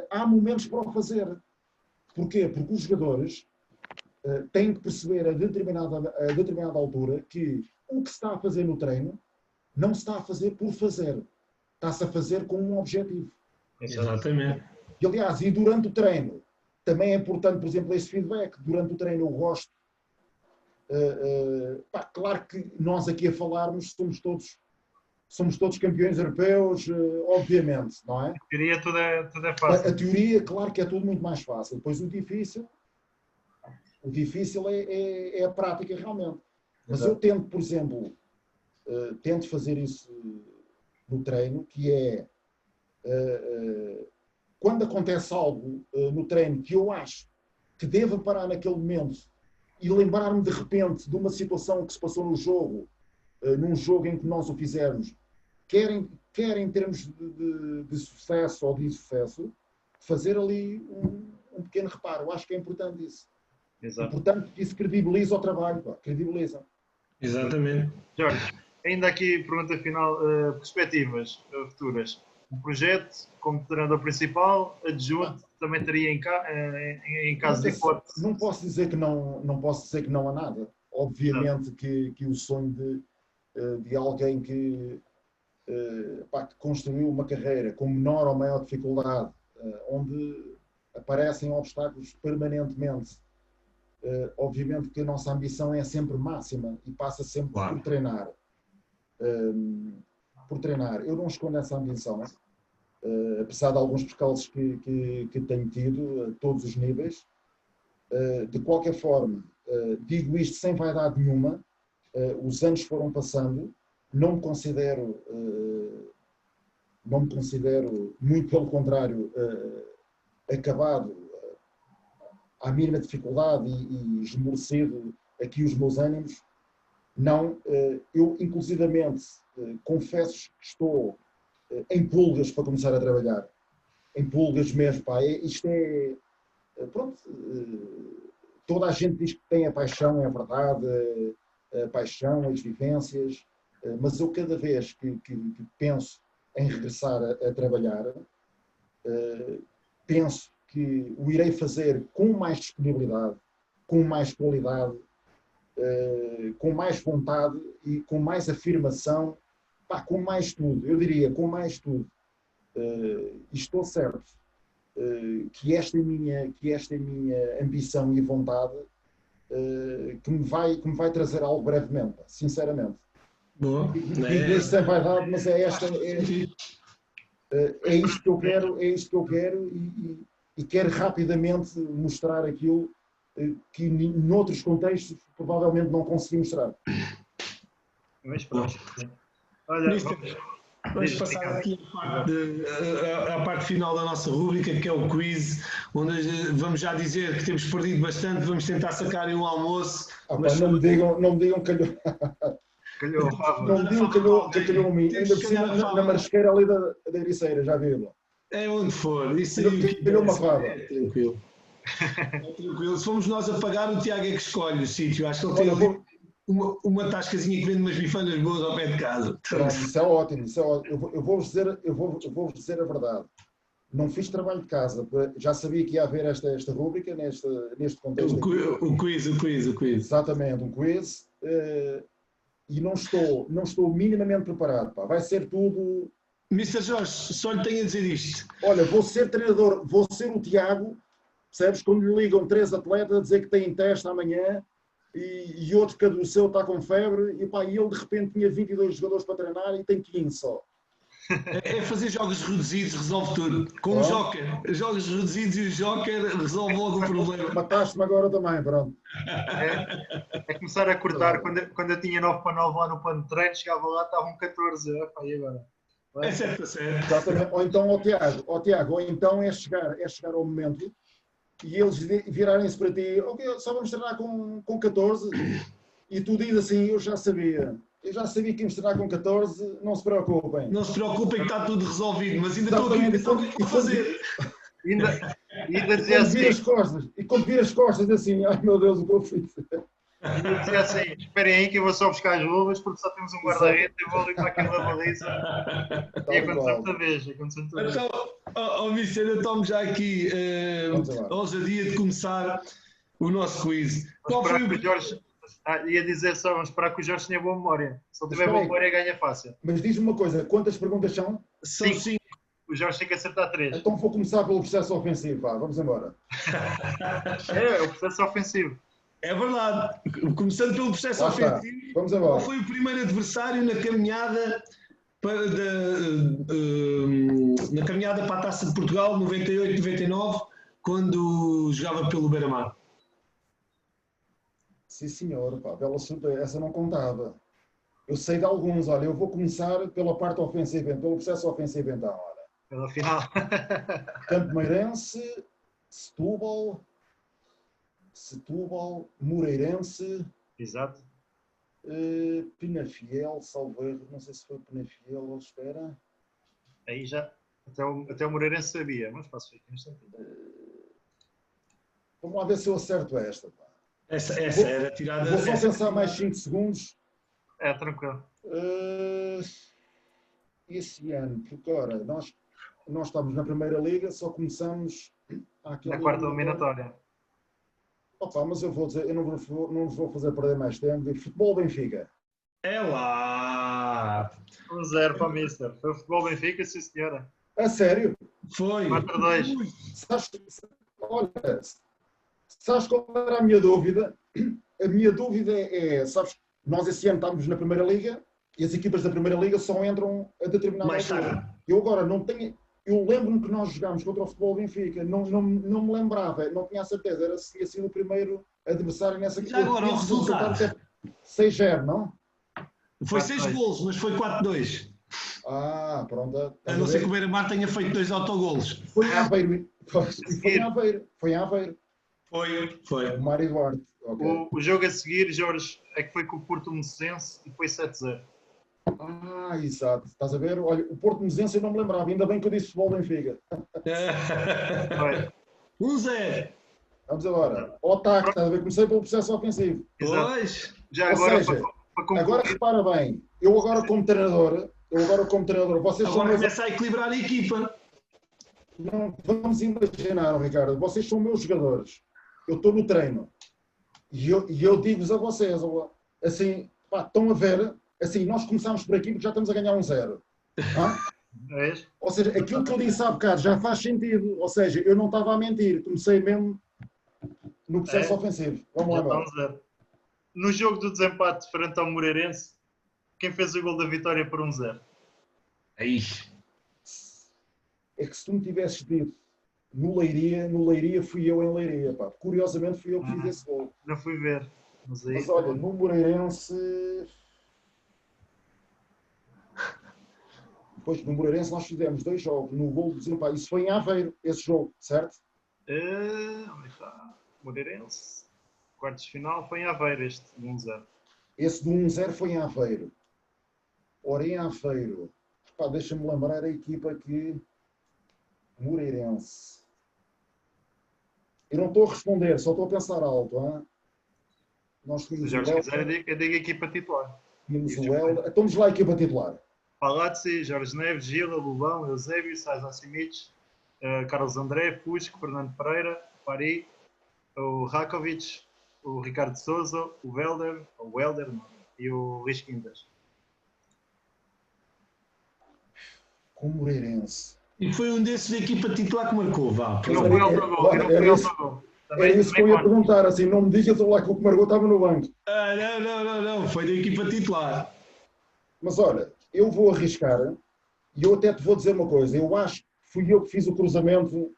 Há momentos para o fazer. Porquê? Porque os jogadores têm que perceber a determinada altura que o que se está a fazer no treino não se está a fazer por fazer. Está-se a fazer com um objetivo. Exatamente. E, aliás, e durante o treino, também é importante, por exemplo, esse feedback. Durante o treino eu gosto. Claro que nós aqui a falarmos somos todos somos todos campeões europeus, obviamente, não é? A teoria tudo é fácil. A teoria, claro que é tudo muito mais fácil. Depois o difícil é a prática realmente. Mas eu tento, por exemplo, tento fazer isso no treino, que é quando acontece algo no treino que eu acho que devo parar naquele momento e lembrar-me de repente de uma situação que se passou no jogo, num jogo em que nós o fizermos, quer em termos de sucesso ou de insucesso, fazer ali um pequeno reparo. Eu acho que é importante isso. Exato. E, portanto, isso credibiliza o trabalho, credibiliza. Exatamente. Jorge, ainda aqui, pergunta final, perspectivas futuras. O projeto, como treinador principal, adjunto, também estaria em caso de hipótese. Não posso dizer que não há nada. Obviamente que o sonho de alguém que construiu uma carreira com menor ou maior dificuldade, onde aparecem obstáculos permanentemente. Obviamente que a nossa ambição é sempre máxima e passa sempre por treinar. Eu não escondo essa ambição, apesar de alguns percalços que tenho tido a todos os níveis. De qualquer forma, digo isto sem vaidade nenhuma, os anos foram passando, não me considero, muito pelo contrário, acabado à mínima dificuldade e esmorecido aqui os meus ânimos. Não, eu inclusivamente confesso que estou em pulgas para começar a trabalhar. Em pulgas mesmo, pá. Isto é... Pronto, toda a gente diz que tem a paixão, é verdade, a paixão, as vivências, mas eu cada vez que penso em regressar a trabalhar, penso que o irei fazer com mais disponibilidade, com mais qualidade, com mais vontade e com mais afirmação, com mais tudo, eu diria, com mais tudo. E estou certo que esta é a minha ambição e vontade que me vai trazer algo brevemente, sinceramente. Boa. Digo isto sem vaidade, mas é isto que eu quero, e quero rapidamente mostrar aquilo que noutros contextos provavelmente não consegui mostrar. Mas pronto. Olha, vamos passar aqui a parte final da nossa rúbrica, que é o quiz, onde vamos já dizer que temos perdido bastante, vamos tentar sacar um almoço. Mas não me digam calhou. Não me digam calhou a mim. Ainda por cima na marisqueira ali da Ericeira, já viu? É onde for, isso aí calhou uma fava. É tranquilo. É tranquilo. Se fomos nós a pagar, o Tiago é que escolhe o sítio. Acho que ele tem ali uma tascazinha que vende umas bifanas boas ao pé de casa. Pronto, isso é ótimo. Eu vou-vos dizer a verdade. Não fiz trabalho de casa, já sabia que ia haver esta rúbrica neste contexto. O quiz. Exatamente, um quiz. E não estou minimamente preparado. Pá. Vai ser tudo... Mr. Jorge, só lhe tenho a dizer isto. Olha, vou ser treinador, vou ser o Tiago, percebes? Quando lhe ligam 3 atletas a dizer que têm teste amanhã e outro que adoeceu, está com febre, e ele de repente tinha 22 jogadores para treinar e tem 15 só. É fazer jogos reduzidos, resolve tudo. Com o Joker. Jogos reduzidos e o Joker resolve logo o problema. Mataste-me agora também, pronto. É começar a cortar. Quando eu tinha 9 para 9 lá no plano de treino, chegava lá, estavam 14. E agora? É certo. Exatamente. Ou então, Tiago, ou então é chegar ao momento e eles virarem-se para ti, ok, só vamos treinar com 14, e tu dizes assim, eu já sabia que íamos treinar com 14, não se preocupem. Não se preocupem que está tudo resolvido, mas ainda estou aqui a fazer. Ainda dizia assim... E quando vir as costas, assim, ai meu Deus, o que eu fiz? Ainda dizia assim, esperem aí que eu vou só buscar as luvas, porque só temos um guarda-redes, eu vou ali para aquela baliza. E aconteceu muita vez. Então, Vicente, eu tomo já aqui a ousadia de começar o nosso quiz. Qual foi o... Jorge... ia dizer só, vamos esperar que o Jorge tenha boa memória. Se ele tiver boa memória, ganha fácil. Mas diz-me uma coisa, quantas perguntas são? São 5. O Jorge tem que acertar 3. Então vou começar pelo processo ofensivo, pá. Vamos embora. É o processo ofensivo. É verdade. Começando pelo processo ofensivo. Vamos embora. Qual foi o primeiro adversário na caminhada na caminhada para a Taça de Portugal, 98-99, quando jogava pelo Beira-Mar. Sim, senhor, pá, bela surpresa. Essa não contava. Eu sei de alguns, olha, eu vou começar pela parte ofensiva, pelo processo ofensivo então, olha. Pela final. Campo Meirense, Setúbal, Moreirense, Exato. Penafiel, salvo erro, não sei se foi Penafiel ou espera. Aí já, até o Moreirense sabia, mas faço aqui no sentido. Vamos lá ver se eu acerto esta. Pá. Essa era tirada. Vou só pensar mais 5 segundos. É, tranquilo. Esse ano, porque ora, nós estamos na Primeira Liga, só começamos Na quarta eliminatória. Opa, mas eu vou dizer, eu não vos vou fazer perder mais tempo. Futebol Benfica. É lá! 1-0 para o Mister. Foi o Futebol Benfica, sim senhora. A sério? Foi! 4-2. Olha, sabes qual era a minha dúvida? A minha dúvida é, sabes, nós esse ano estamos na Primeira Liga e as equipas da Primeira Liga só entram a determinada altura. Eu agora não tenho... Eu lembro-me que nós jogámos contra o Futebol Benfica, não me lembrava, não tinha a certeza, era se tinha sido o primeiro adversário nessa... Já agora, o resultado? 6-0, não? Foi 6 golos, mas foi 4-2. Ah, pronto. A não ser que o Beira-Mar tenha feito 2 autogolos. Foi em Aveiro. Foi em Aveiro. Foi. O Mário Duarte. Okay. O jogo a seguir, Jorge, é que foi com o Porto Mocense e foi 7-0. Ah, exato. Estás a ver? Olha, o Porto Mocense eu não me lembrava. Ainda bem que eu disse Futebol Benfica. 1-0. Vamos agora. O ataque, estás a ver? Comecei pelo processo ofensivo. Pois. Já agora, seja, para concluir... agora repara bem. Eu agora como treinador, vocês agora são começa a equilibrar a equipa. Não, vamos imaginar, Ricardo, vocês são meus jogadores. Eu estou no treino. E eu digo-vos a vocês, assim, pá, estão a ver, assim, nós começámos por aqui porque já estamos a ganhar 1-0. É? Ou seja, aquilo que eu disse há bocado já faz sentido. Ou seja, eu não estava a mentir. Comecei mesmo no processo ofensivo. Vamos lá agora. No jogo do desempate frente ao Moreirense, quem fez o gol da vitória por 1-0? Aí. É que se tu me tivesses dito no Leiria fui eu em Leiria. Pá. Curiosamente fui eu que fiz esse gol. Não fui ver. Mas olha, no Moreirense... Depois, no Moreirense nós fizemos 2 jogos. No gol do desempate. Isso foi em Aveiro, esse jogo, certo? Onde está? Moreirense. Quartos de final foi em Aveiro, este 1-0. Esse do 1-0 foi em Aveiro. Ora, em Aveiro... Pá, deixa-me lembrar a equipa que... Moreirense. Eu não estou a responder, só estou a pensar alto. Hein? Nós tínhamos se quiser, eu digo a equipa titular. Tínhamos o Helder. Então vamos lá a equipa titular. Palazzi, Jorge Neves, Gila, Lobão, Eusébio, César Simic, Carlos André, Fusco, Fernando Pereira, Pari, o Rakovic, o Ricardo Souza, o Welder e o Luís Quintas. Com o Moreirense. E foi um desses da equipa titular que marcou, vá. Era isso que eu ia perguntar, assim, não me digas lá que o que marcou estava no banco. Não, foi da equipa titular. Mas olha, eu vou arriscar, e eu até te vou dizer uma coisa, eu acho que fui eu que fiz o cruzamento,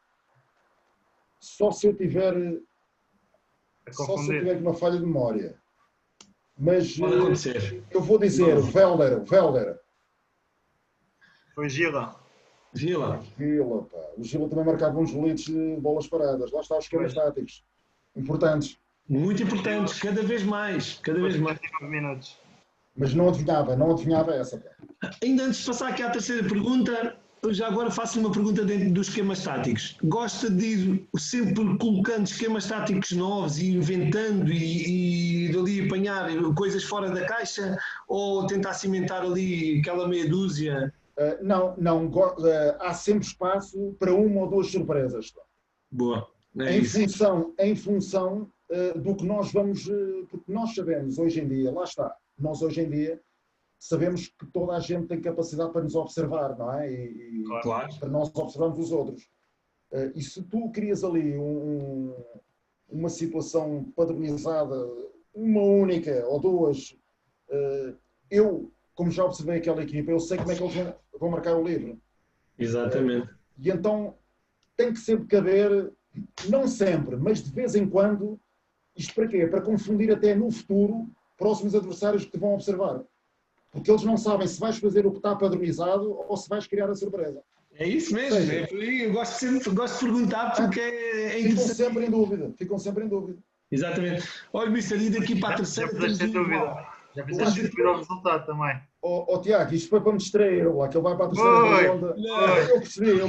só se eu tiver uma falha de memória. Mas pode acontecer. Eu vou dizer, Welder. Foi Gila. Gila, pá. O Gila também marcava uns golitos de bolas paradas. Lá está os esquemas táticos. Importantes. Muito importantes, cada vez mais. Minutos. Mas não adivinhava essa. Pá. Ainda antes de passar aqui à terceira pergunta, eu já agora faço uma pergunta dentro dos esquemas táticos. Gosta de ir sempre colocando esquemas táticos novos e inventando e dali apanhar coisas fora da caixa ou tentar cimentar ali aquela meia dúzia? Não, há sempre espaço para uma ou duas surpresas. Boa. Em função do que nós vamos... Porque nós sabemos hoje em dia, lá está, nós hoje em dia sabemos que toda a gente tem capacidade para nos observar, não é? Claro. Para nós observarmos os outros. E se tu crias ali uma situação padronizada, uma única ou duas, eu como já observei aquela equipa, eu sei como é que eles vão marcar o livro. Exatamente. E então tem que sempre caber, não sempre, mas de vez em quando, isto para quê? Para confundir até no futuro próximos adversários que te vão observar. Porque eles não sabem se vais fazer o que está padronizado ou se vais criar a surpresa. É isso mesmo, Seja, é por aí. Eu gosto de perguntar porque é ficam interessante. ficam sempre em dúvida. Exatamente. Olha, Mister, e daqui para a terceira Já fizeste dúvida. Já fizeste dúvida ao resultado também. Tiago, isto foi para me distrair, lá, que ele vai para a terceira pergunta. Eu percebi.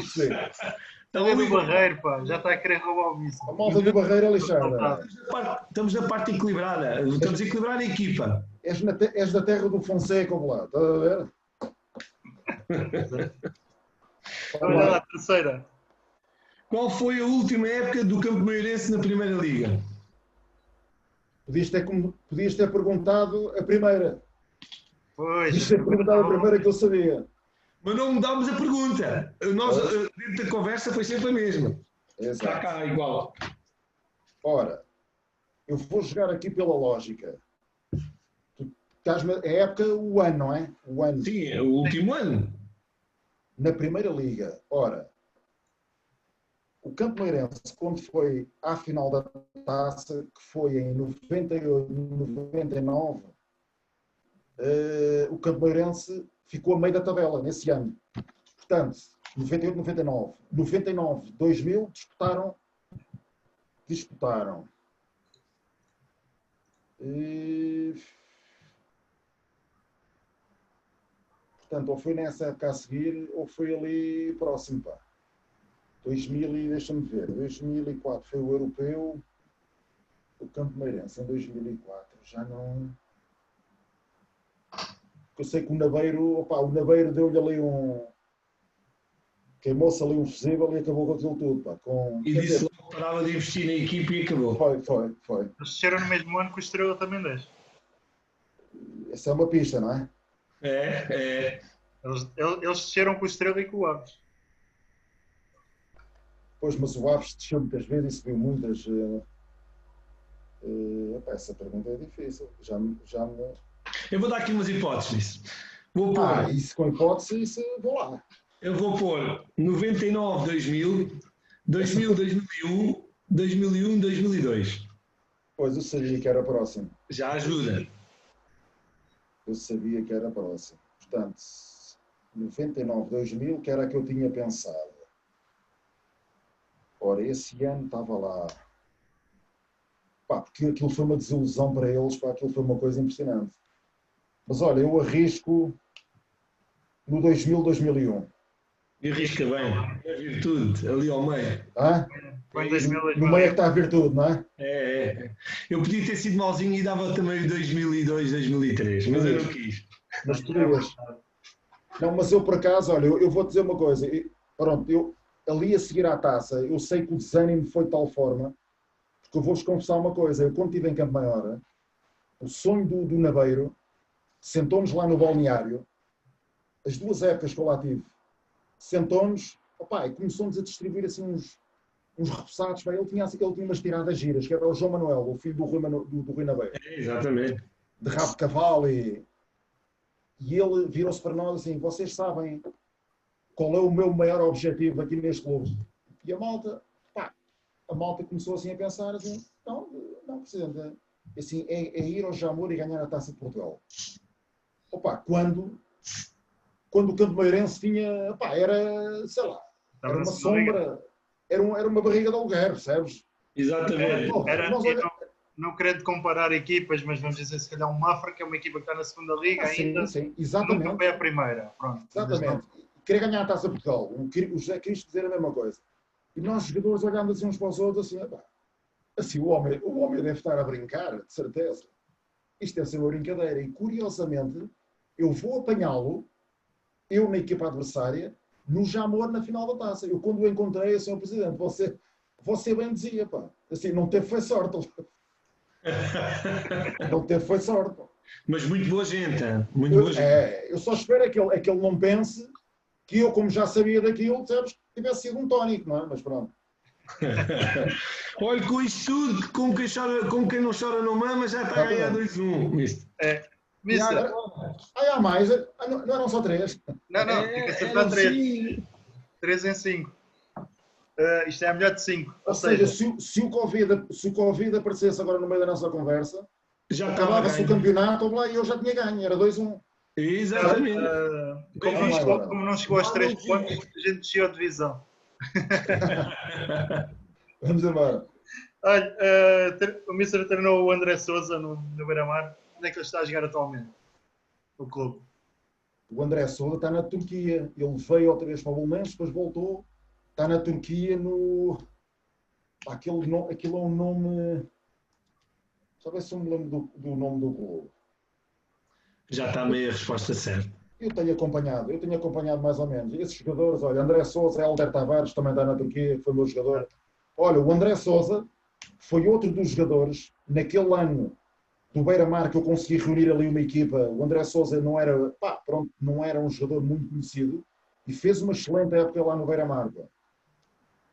Está do Barreiro, pá, já está a querer roubar o míssil. A malta do Barreiro é lixada. Estamos na parte equilibrada. Estamos a equilibrar a equipa. És da terra do Fonseca, lá. Estás a ver? Olha lá, a terceira. Qual foi a última época do Campo Maiorense na Primeira Liga? Podias ter perguntado a primeira. Pois. Podias ter perguntado a primeira que eu sabia. Mas não mudámos a pergunta. Nós, dentro da conversa, foi sempre a mesma. Exato. Está cá, igual. Ora, eu vou jogar aqui pela lógica. A época, o ano, não é? O ano. Sim, é o último ano. Na Primeira Liga. Ora, o Campo Meirense, quando foi à final da taça, que foi em 98, 99, o Campo Meirense ficou a meio da tabela nesse ano. Portanto, 98, 99. 99, 2000 disputaram. Portanto, ou foi nessa época a seguir, ou foi ali próximo, pá. 2000 e deixa-me ver, 2004 foi o europeu, o Campo Meirense em 2004, já não... Eu sei que o Naveiro deu-lhe ali queimou-se ali um fusível e acabou com aquilo tudo, pá. E disse logo que parava de investir na equipe e acabou. Foi. Eles desceram no mesmo ano que o Estrela também deixa. Essa é uma pista, não é? É. Eles desceram com o Estrela e com o Aves. Pois, mas o Aves desceu muitas vezes e subiu muitas. Essa pergunta é difícil. Já me... Eu vou dar aqui umas hipóteses. Vou pôr. Isso com hipótese, vou lá. Eu vou pôr 99, 2000, 2000, 2001, 2001, 2002. Pois, eu sabia que era próximo. Já ajuda. Eu sabia que era próximo. Portanto, 99, 2000, que era a que eu tinha pensado. Ora, esse ano estava lá. Pá, porque aquilo foi uma desilusão para eles, pá, aquilo foi uma coisa impressionante. Mas olha, eu arrisco no 2000, 2001. E arrisca bem. É virtude, ali ao meio. Foi em 2000, no meio é que está a virtude, não é? É. Eu podia ter sido malzinho e dava também o 2002, 2003, mas eu não quis. Mas podias. Não, mas eu por acaso, olha, eu vou dizer uma coisa. Pronto, ali a seguir à taça, eu sei que o desânimo foi de tal forma, porque eu vou-vos confessar uma coisa. Eu, quando estive em Campo Maior, o sonho do Naveiro sentou-nos lá no balneário, as duas épocas que eu lá tive, sentou-nos, e começou-nos a distribuir assim uns repousados. Ele tinha umas tiradas giras, que era o João Manuel, o filho do Rui Naveiro. Exatamente. De rabo de cavalo e ele virou-se para nós assim: vocês sabem qual é o meu maior objetivo aqui neste clube? E a malta começou assim a pensar assim: não, Presidente, assim, é ir ao Jamor e ganhar a Taça de Portugal. Quando o Campo Meirense tinha, era, sei lá, era uma sombra, era uma barriga de aluguer, percebes? Exatamente. Não querendo comparar equipas, mas vamos dizer, se calhar um Mafra, que é uma equipa que está na segunda liga ainda, sim, exatamente. Nunca foi a primeira. Pronto. Exatamente. Queria ganhar a Taça de Portugal. O José quis dizer a mesma coisa. E nós, jogadores, olhando assim uns para os outros, assim, o homem deve estar a brincar, de certeza. Isto deve ser uma brincadeira. E, curiosamente, eu vou apanhá-lo, eu na equipa adversária, no Jamor na final da taça. Eu, quando o encontrei, assim, o Presidente, você bem dizia, pá. Assim, não teve foi sorte. Não teve foi sorte. Mas muito boa gente, hein? Muito boa gente. Eu só espero é que ele não pense que eu, como já sabia daquilo, sabes, tivesse sido um tónico, não é? Mas pronto. Olha, com isto tudo, como quem não chora não mama, já está a ganhar 2-1. Mister. Há mais. Não eram só 3. Não, tem que acertar 3. 3 em 5. Isto é a melhor de 5. Ou seja, se o Covid aparecesse agora no meio da nossa conversa, já acabava-se o campeonato e eu já tinha ganho. Era 2-1. Exatamente. Como não chegou aos 3 pontos, a gente desceu a divisão. Vamos embora. Olha, o Mister treinou o André Sousa no Beira-Mar. Onde é que ele está a jogar atualmente? O clube. O André Sousa está na Turquia. Ele veio outra vez para o Bolonenses, depois voltou. Está na Turquia no... Aquilo é um nome... Só ver se eu me lembro do nome do clube. Já está meio a resposta certa. Eu tenho acompanhado mais ou menos. Esses jogadores, olha, André Sousa, Helder Tavares, também está na Turquia, foi meu jogador. Olha, o André Sousa foi outro dos jogadores, naquele ano do Beira-Mar, que eu consegui reunir ali uma equipa. O André Sousa não era um jogador muito conhecido e fez uma excelente época lá no Beira-Mar.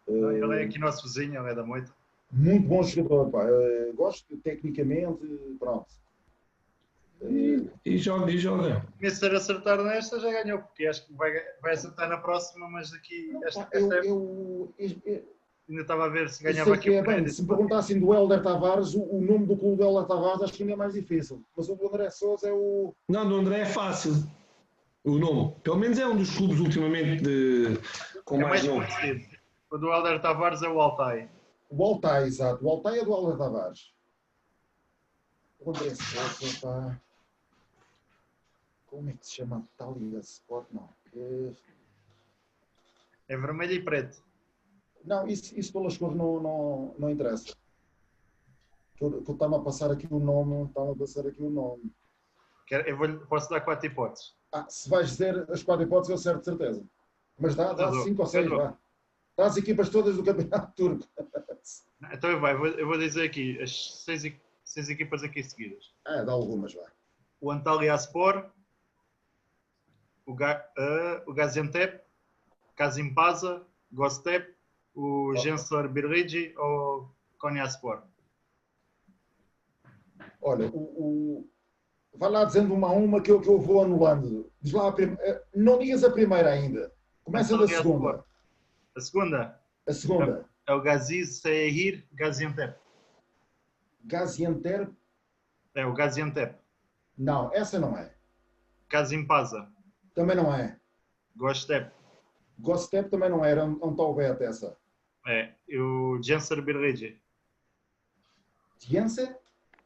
Ele é aqui nosso vizinho, ele é da Moita. Muito bom jogador, pá. Gosto tecnicamente, pronto. E joga. Mister acertar nesta já ganhou, porque acho que vai acertar na próxima, mas aqui ainda estava a ver se ganhava aqui o crédito. Se me perguntassem do Helder Tavares, o nome do clube do Helder Tavares acho que ainda é mais difícil. Mas o do André Sousa é o... Não, do André é fácil. O nome. Pelo menos é um dos clubes ultimamente com mais nome. Conhecido. O do Helder Tavares é o Altai. O Altai, exato. O Altai é do Helder Tavares. O André Sousa, pá... Como é que se chama? Talia Sport? Não. É vermelho e preto. Não, isso pelas cores não interessa. Eu estava a passar aqui o nome. Posso dar 4 hipóteses. Se vais dizer as 4 hipóteses, eu acerto de certeza. Mas dá 5 ou 6, vá. Dá as equipas todas do Campeonato Turco. Então eu vou dizer aqui as 6 equipas aqui seguidas. Dá algumas, vá. O Antalyaspor, o Gaziantep, Kasimpasa, Gostep, o Gençler Birlici ou o Konyaspor. Olha, vai lá dizendo uma que eu vou anulando. Diz lá não digas a primeira ainda. Começa da segunda. A segunda? A segunda. É o Gaziz Sehir Gaziantep. Gaziantep? É o Gaziantep. Não, essa não é. Kasimpasa. Também não é. Gostep. Gostep também não era. Um tal beta essa. É. E o Gençler Birlici. Gençler?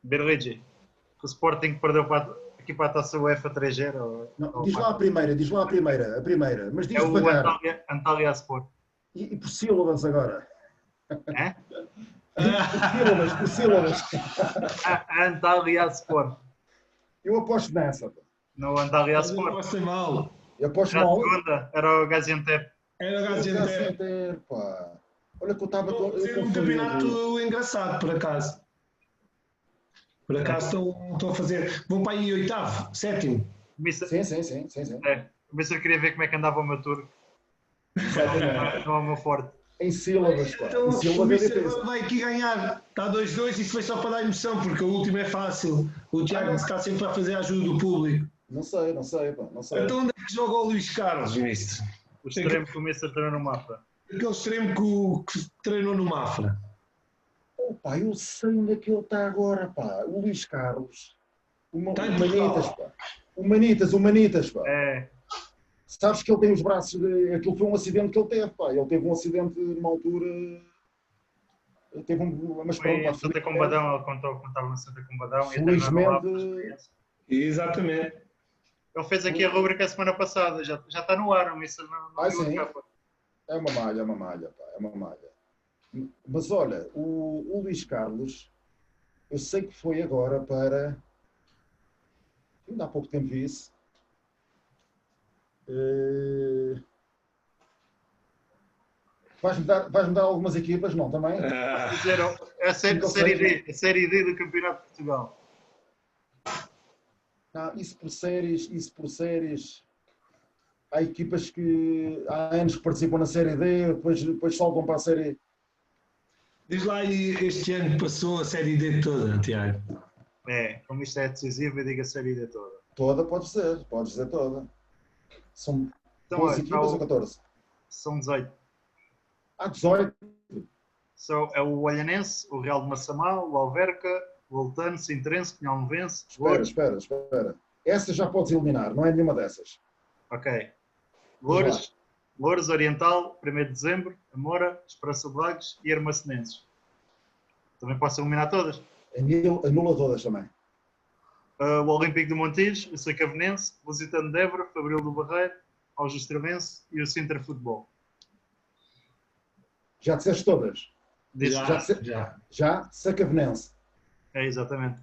Birlici. Que o Sporting perdeu aqui para a Taça UEFA 3-0. Diz lá a primeira. Mas diz devagar. É o Antalyaspor. E por sílabas agora. É? Por sílabas. Antalyaspor. Eu aposto nessa. No Antalyaspor. Eu aposto mal. A segunda era o Gaziantep. Era o Gaziantep. Pá. Olha que eu estava... Foi um campeonato engraçado, por acaso. Por acaso estão a fazer... Vão para aí 8º, 7º. Sim. É. O Mister queria ver como é que andava o meu turco. Não é o meu forte. Em sílabas, pá. Então, o Mister vai aqui ganhar. Está 2-2 e isso foi só para dar emoção, porque o último é fácil. O Tiago está sempre a fazer a ajuda do público. Não sei, pá. Não sei. Então onde é que joga o Luís Carlos, Mister? O extremo que o Mister treinou no Mafra. Aquele extremo que treinou no Mafra. Pá, eu sei onde é que ele está agora, pá. O Luís Carlos. O Manitas, pá. É. Sabes que ele tem os braços... Aquilo foi um acidente que ele teve, pá. Ele teve um acidente numa altura... Teve uma Foi em Santa Combadão, ele contou que estava no Santa Combadão. Felizmente... Exatamente. Ele fez aqui a rubrica a semana passada. Já está no ar, o Mister não sim. É uma malha, pá. É uma malha. Mas olha, o Luís Carlos, eu sei que foi agora para... Ainda há pouco tempo vi isso. Vais-me dar algumas equipas? Não, também? É a série D do Campeonato de Portugal. Não, isso por séries. Há equipas que há anos que participam na série D, depois saltam para a série... Diz lá, este ano passou a série D toda, Tiago. Como isto é decisivo, eu digo a série toda. Toda pode ser, podes dizer toda. São Então, 12 equipas ou 14? São 18. 18. É o Olhanense, o Real de Massamá, o Alverca, o Oltano, Sintrense, Pinhalmovense. Espera. Essa já podes eliminar, não é nenhuma dessas. Ok. Loures, Oriental, 1º de Dezembro, Amora, Esperança de Lagos e Armacenenses. Também posso eliminar todas? Anula todas também. O Olímpico de Montijo, o Sacavenense, o Lusitano de Évora, Fabril do Barreiro, o Aljustramense e o Sintra Futebol. Já disseste todas? Já. Sacavenense. Exatamente.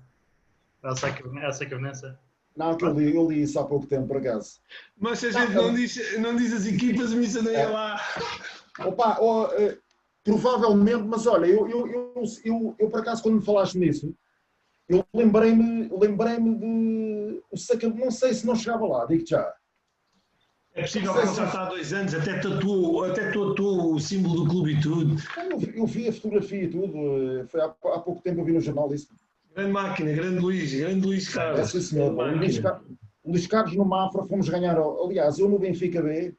A Sacavenense. Não, que eu li isso há pouco tempo, por acaso. Mas se a gente não diz as equipas, o Missa não ia lá. Provavelmente, mas olha, eu por acaso, quando me falaste nisso, eu lembrei-me de o Sacavenense, não sei se não chegava lá, digo-te já. É possível que já está há 2 anos, até tatuou o símbolo do clube e tudo. Eu vi a fotografia e tudo, foi há pouco tempo eu vi no jornal isso. Grande máquina, grande Luís Carlos. É, sim, senhor. O Luís Carlos no Mafra fomos ganhar. Aliás, eu no Benfica B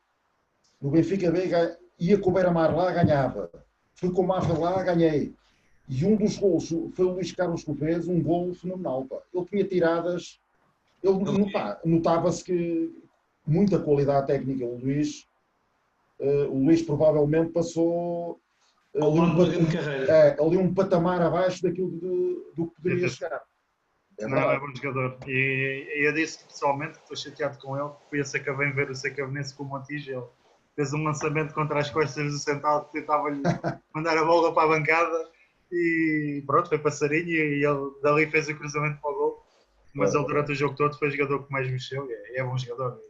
ia com o Beira-Mar lá, ganhava. Fui com o Mafra lá, ganhei. E um dos gols foi o Luís Carlos que fez, um gol fenomenal. Pá. Ele tinha tiradas, notava-se que muita qualidade técnica. O Luís provavelmente passou ali um patamar abaixo daquilo do que poderia chegar. É bom jogador. E eu disse pessoalmente que estou chateado com ele. Fui a Sacavém ver o Sacavenense com o Montijo. Ele fez um lançamento contra as costas do central que tentava-lhe mandar a bola para a bancada. E pronto, foi passarinho e ele dali fez o cruzamento para o gol. Mas ele durante o jogo todo foi o jogador que mais mexeu. É bom jogador.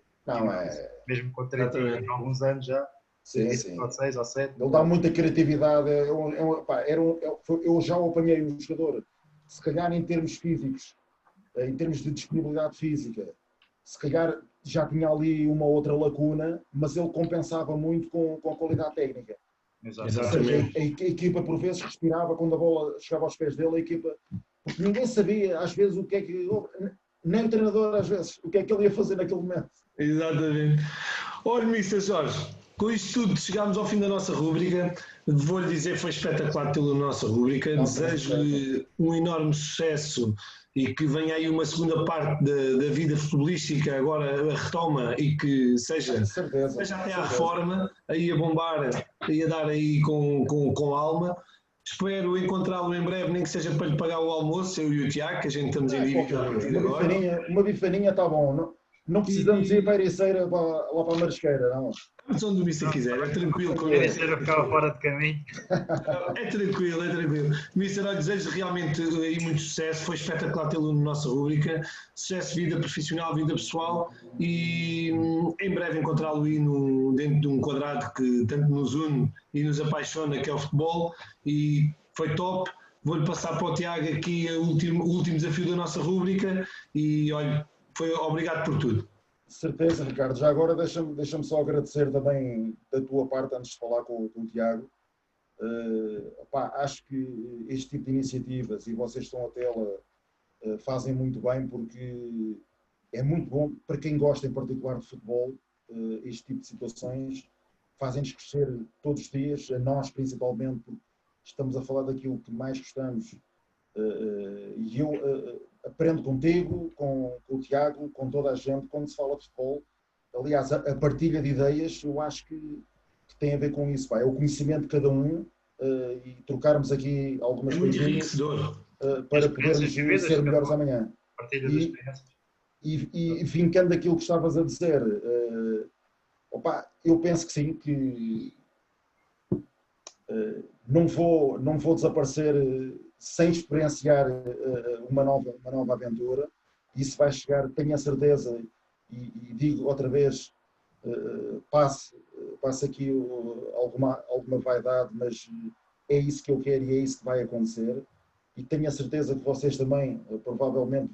Mesmo com 30 e alguns anos já. Sim. Ou 6 ou 7. Ele dá muita criatividade. Eu já o apanhei um jogador, se calhar em termos físicos, em termos de disponibilidade física, se calhar já tinha ali uma outra lacuna, mas ele compensava muito com a qualidade técnica. Exatamente. A equipa por vezes respirava quando a bola chegava aos pés dele, porque ninguém sabia às vezes o que é que, nem o treinador às vezes, o que é que ele ia fazer naquele momento. Exatamente. Olha, Mr. Jorge, com isto tudo chegámos ao fim da nossa rúbrica. Vou-lhe dizer, foi espetacular pela nossa rúbrica. Desejo-lhe um enorme sucesso e que venha aí uma segunda parte da vida futebolística, agora a retoma, e que seja até à reforma, aí a bombar, aí a dar aí com alma. Espero encontrá-lo em breve, nem que seja para lhe pagar o almoço, eu e o Tiago, que a gente estamos em dívida a partir de agora. Uma bifaninha está bom, não precisamos ir para a Ericeira, lá para a Marisqueira, não. Mas onde o Missa quiser, é tranquilo. A Ericeira ficava fora de caminho. É tranquilo. Missa, nós desejo realmente aí muito sucesso, foi espetacular tê-lo na nossa rúbrica, sucesso, vida profissional, vida pessoal, e em breve encontrá-lo aí dentro de um quadrado que tanto nos une e nos apaixona, que é o futebol, e foi top. Vou-lhe passar para o Tiago aqui o último desafio da nossa rúbrica e, olha, obrigado por tudo. Certeza, Ricardo. Já agora deixa-me só agradecer também da tua parte, antes de falar com o Tiago. Acho que este tipo de iniciativas, e vocês estão a tê-la, fazem muito bem, porque é muito bom para quem gosta em particular de futebol. Este tipo de situações fazem-nos crescer todos os dias, a nós principalmente, porque estamos a falar daquilo que mais gostamos. E eu aprendo contigo, com o Tiago, com toda a gente, quando se fala de futebol. Aliás, a partilha de ideias, eu acho que tem a ver com isso. É o conhecimento de cada um, e trocarmos aqui algumas coisinhas para podermos ser melhores amanhã. Partilha das experiências. E vincando aquilo que estavas a dizer, eu penso que sim, que não vou desaparecer sem experienciar uma nova aventura. Isso vai chegar, tenho a certeza, e digo outra vez, passe aqui alguma vaidade, mas é isso que eu quero e é isso que vai acontecer. E tenho a certeza que vocês também provavelmente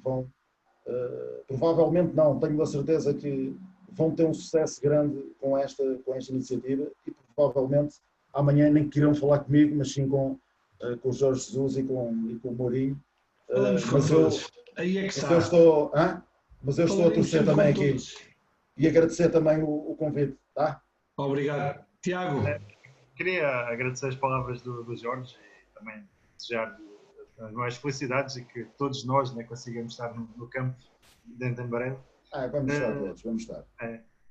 não, tenho a certeza que vão ter um sucesso grande com esta iniciativa, e provavelmente amanhã nem queiram falar comigo, mas sim com o Jorge Jesus e com o Mourinho. Aí é que Mas está. eu estou, mas eu estou a Falaremos torcer sempre também com aqui todos. e agradecer também o convite, tá? Obrigado. Tiago, Queria agradecer as palavras do Jorge e também desejar as mais felicidades e que todos nós, né, consigamos estar no campo dentro em breve. Vamos estar todos, vamos estar.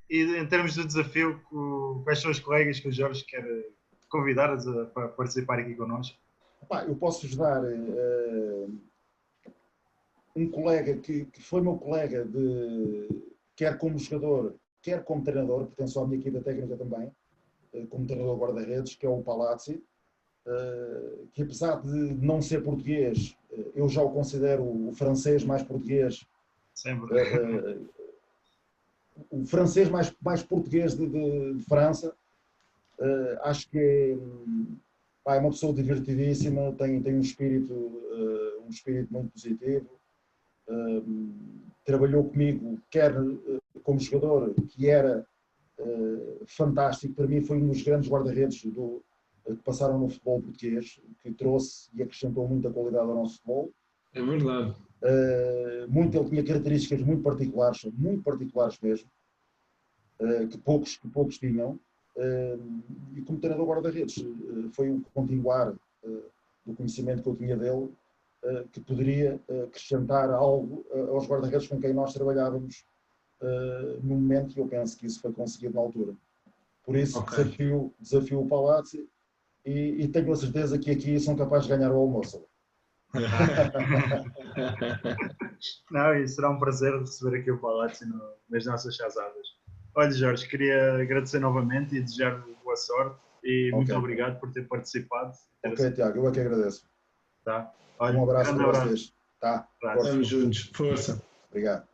E em termos do desafio, quais são os colegas que o Jorge quer convidar para participar aqui connosco? Eu posso ajudar um colega que foi meu colega, quer como jogador, quer como treinador, pertence à minha equipa técnica também, como treinador guarda-redes, que é o Palazzi, que apesar de não ser português, eu já o considero o francês mais português. Sempre. O francês mais português de França. Acho que é uma pessoa divertidíssima, tem um espírito muito positivo. Trabalhou comigo, quer como jogador, que era fantástico. Para mim foi um dos grandes guarda-redes que passaram no futebol português, que trouxe e acrescentou muita qualidade ao nosso futebol. é verdade. Ele tinha características muito particulares mesmo, que poucos tinham. E como treinador guarda-redes, foi um continuar do conhecimento que eu tinha dele, que poderia acrescentar algo aos guarda-redes com quem nós trabalhávamos no momento, e eu penso que isso foi conseguido na altura. Por isso, desafio o Palazzi e tenho a certeza que aqui são capazes de ganhar o almoço. Não, e será um prazer receber aqui o Palazzi nas nossas chazadas. Olha, Jorge, queria agradecer novamente e desejar boa sorte e muito obrigado por ter participado. Ok, Tiago, eu é que agradeço. Tá? Olha, Um abraço para vocês. Tá? Estamos juntos. Força. Obrigado.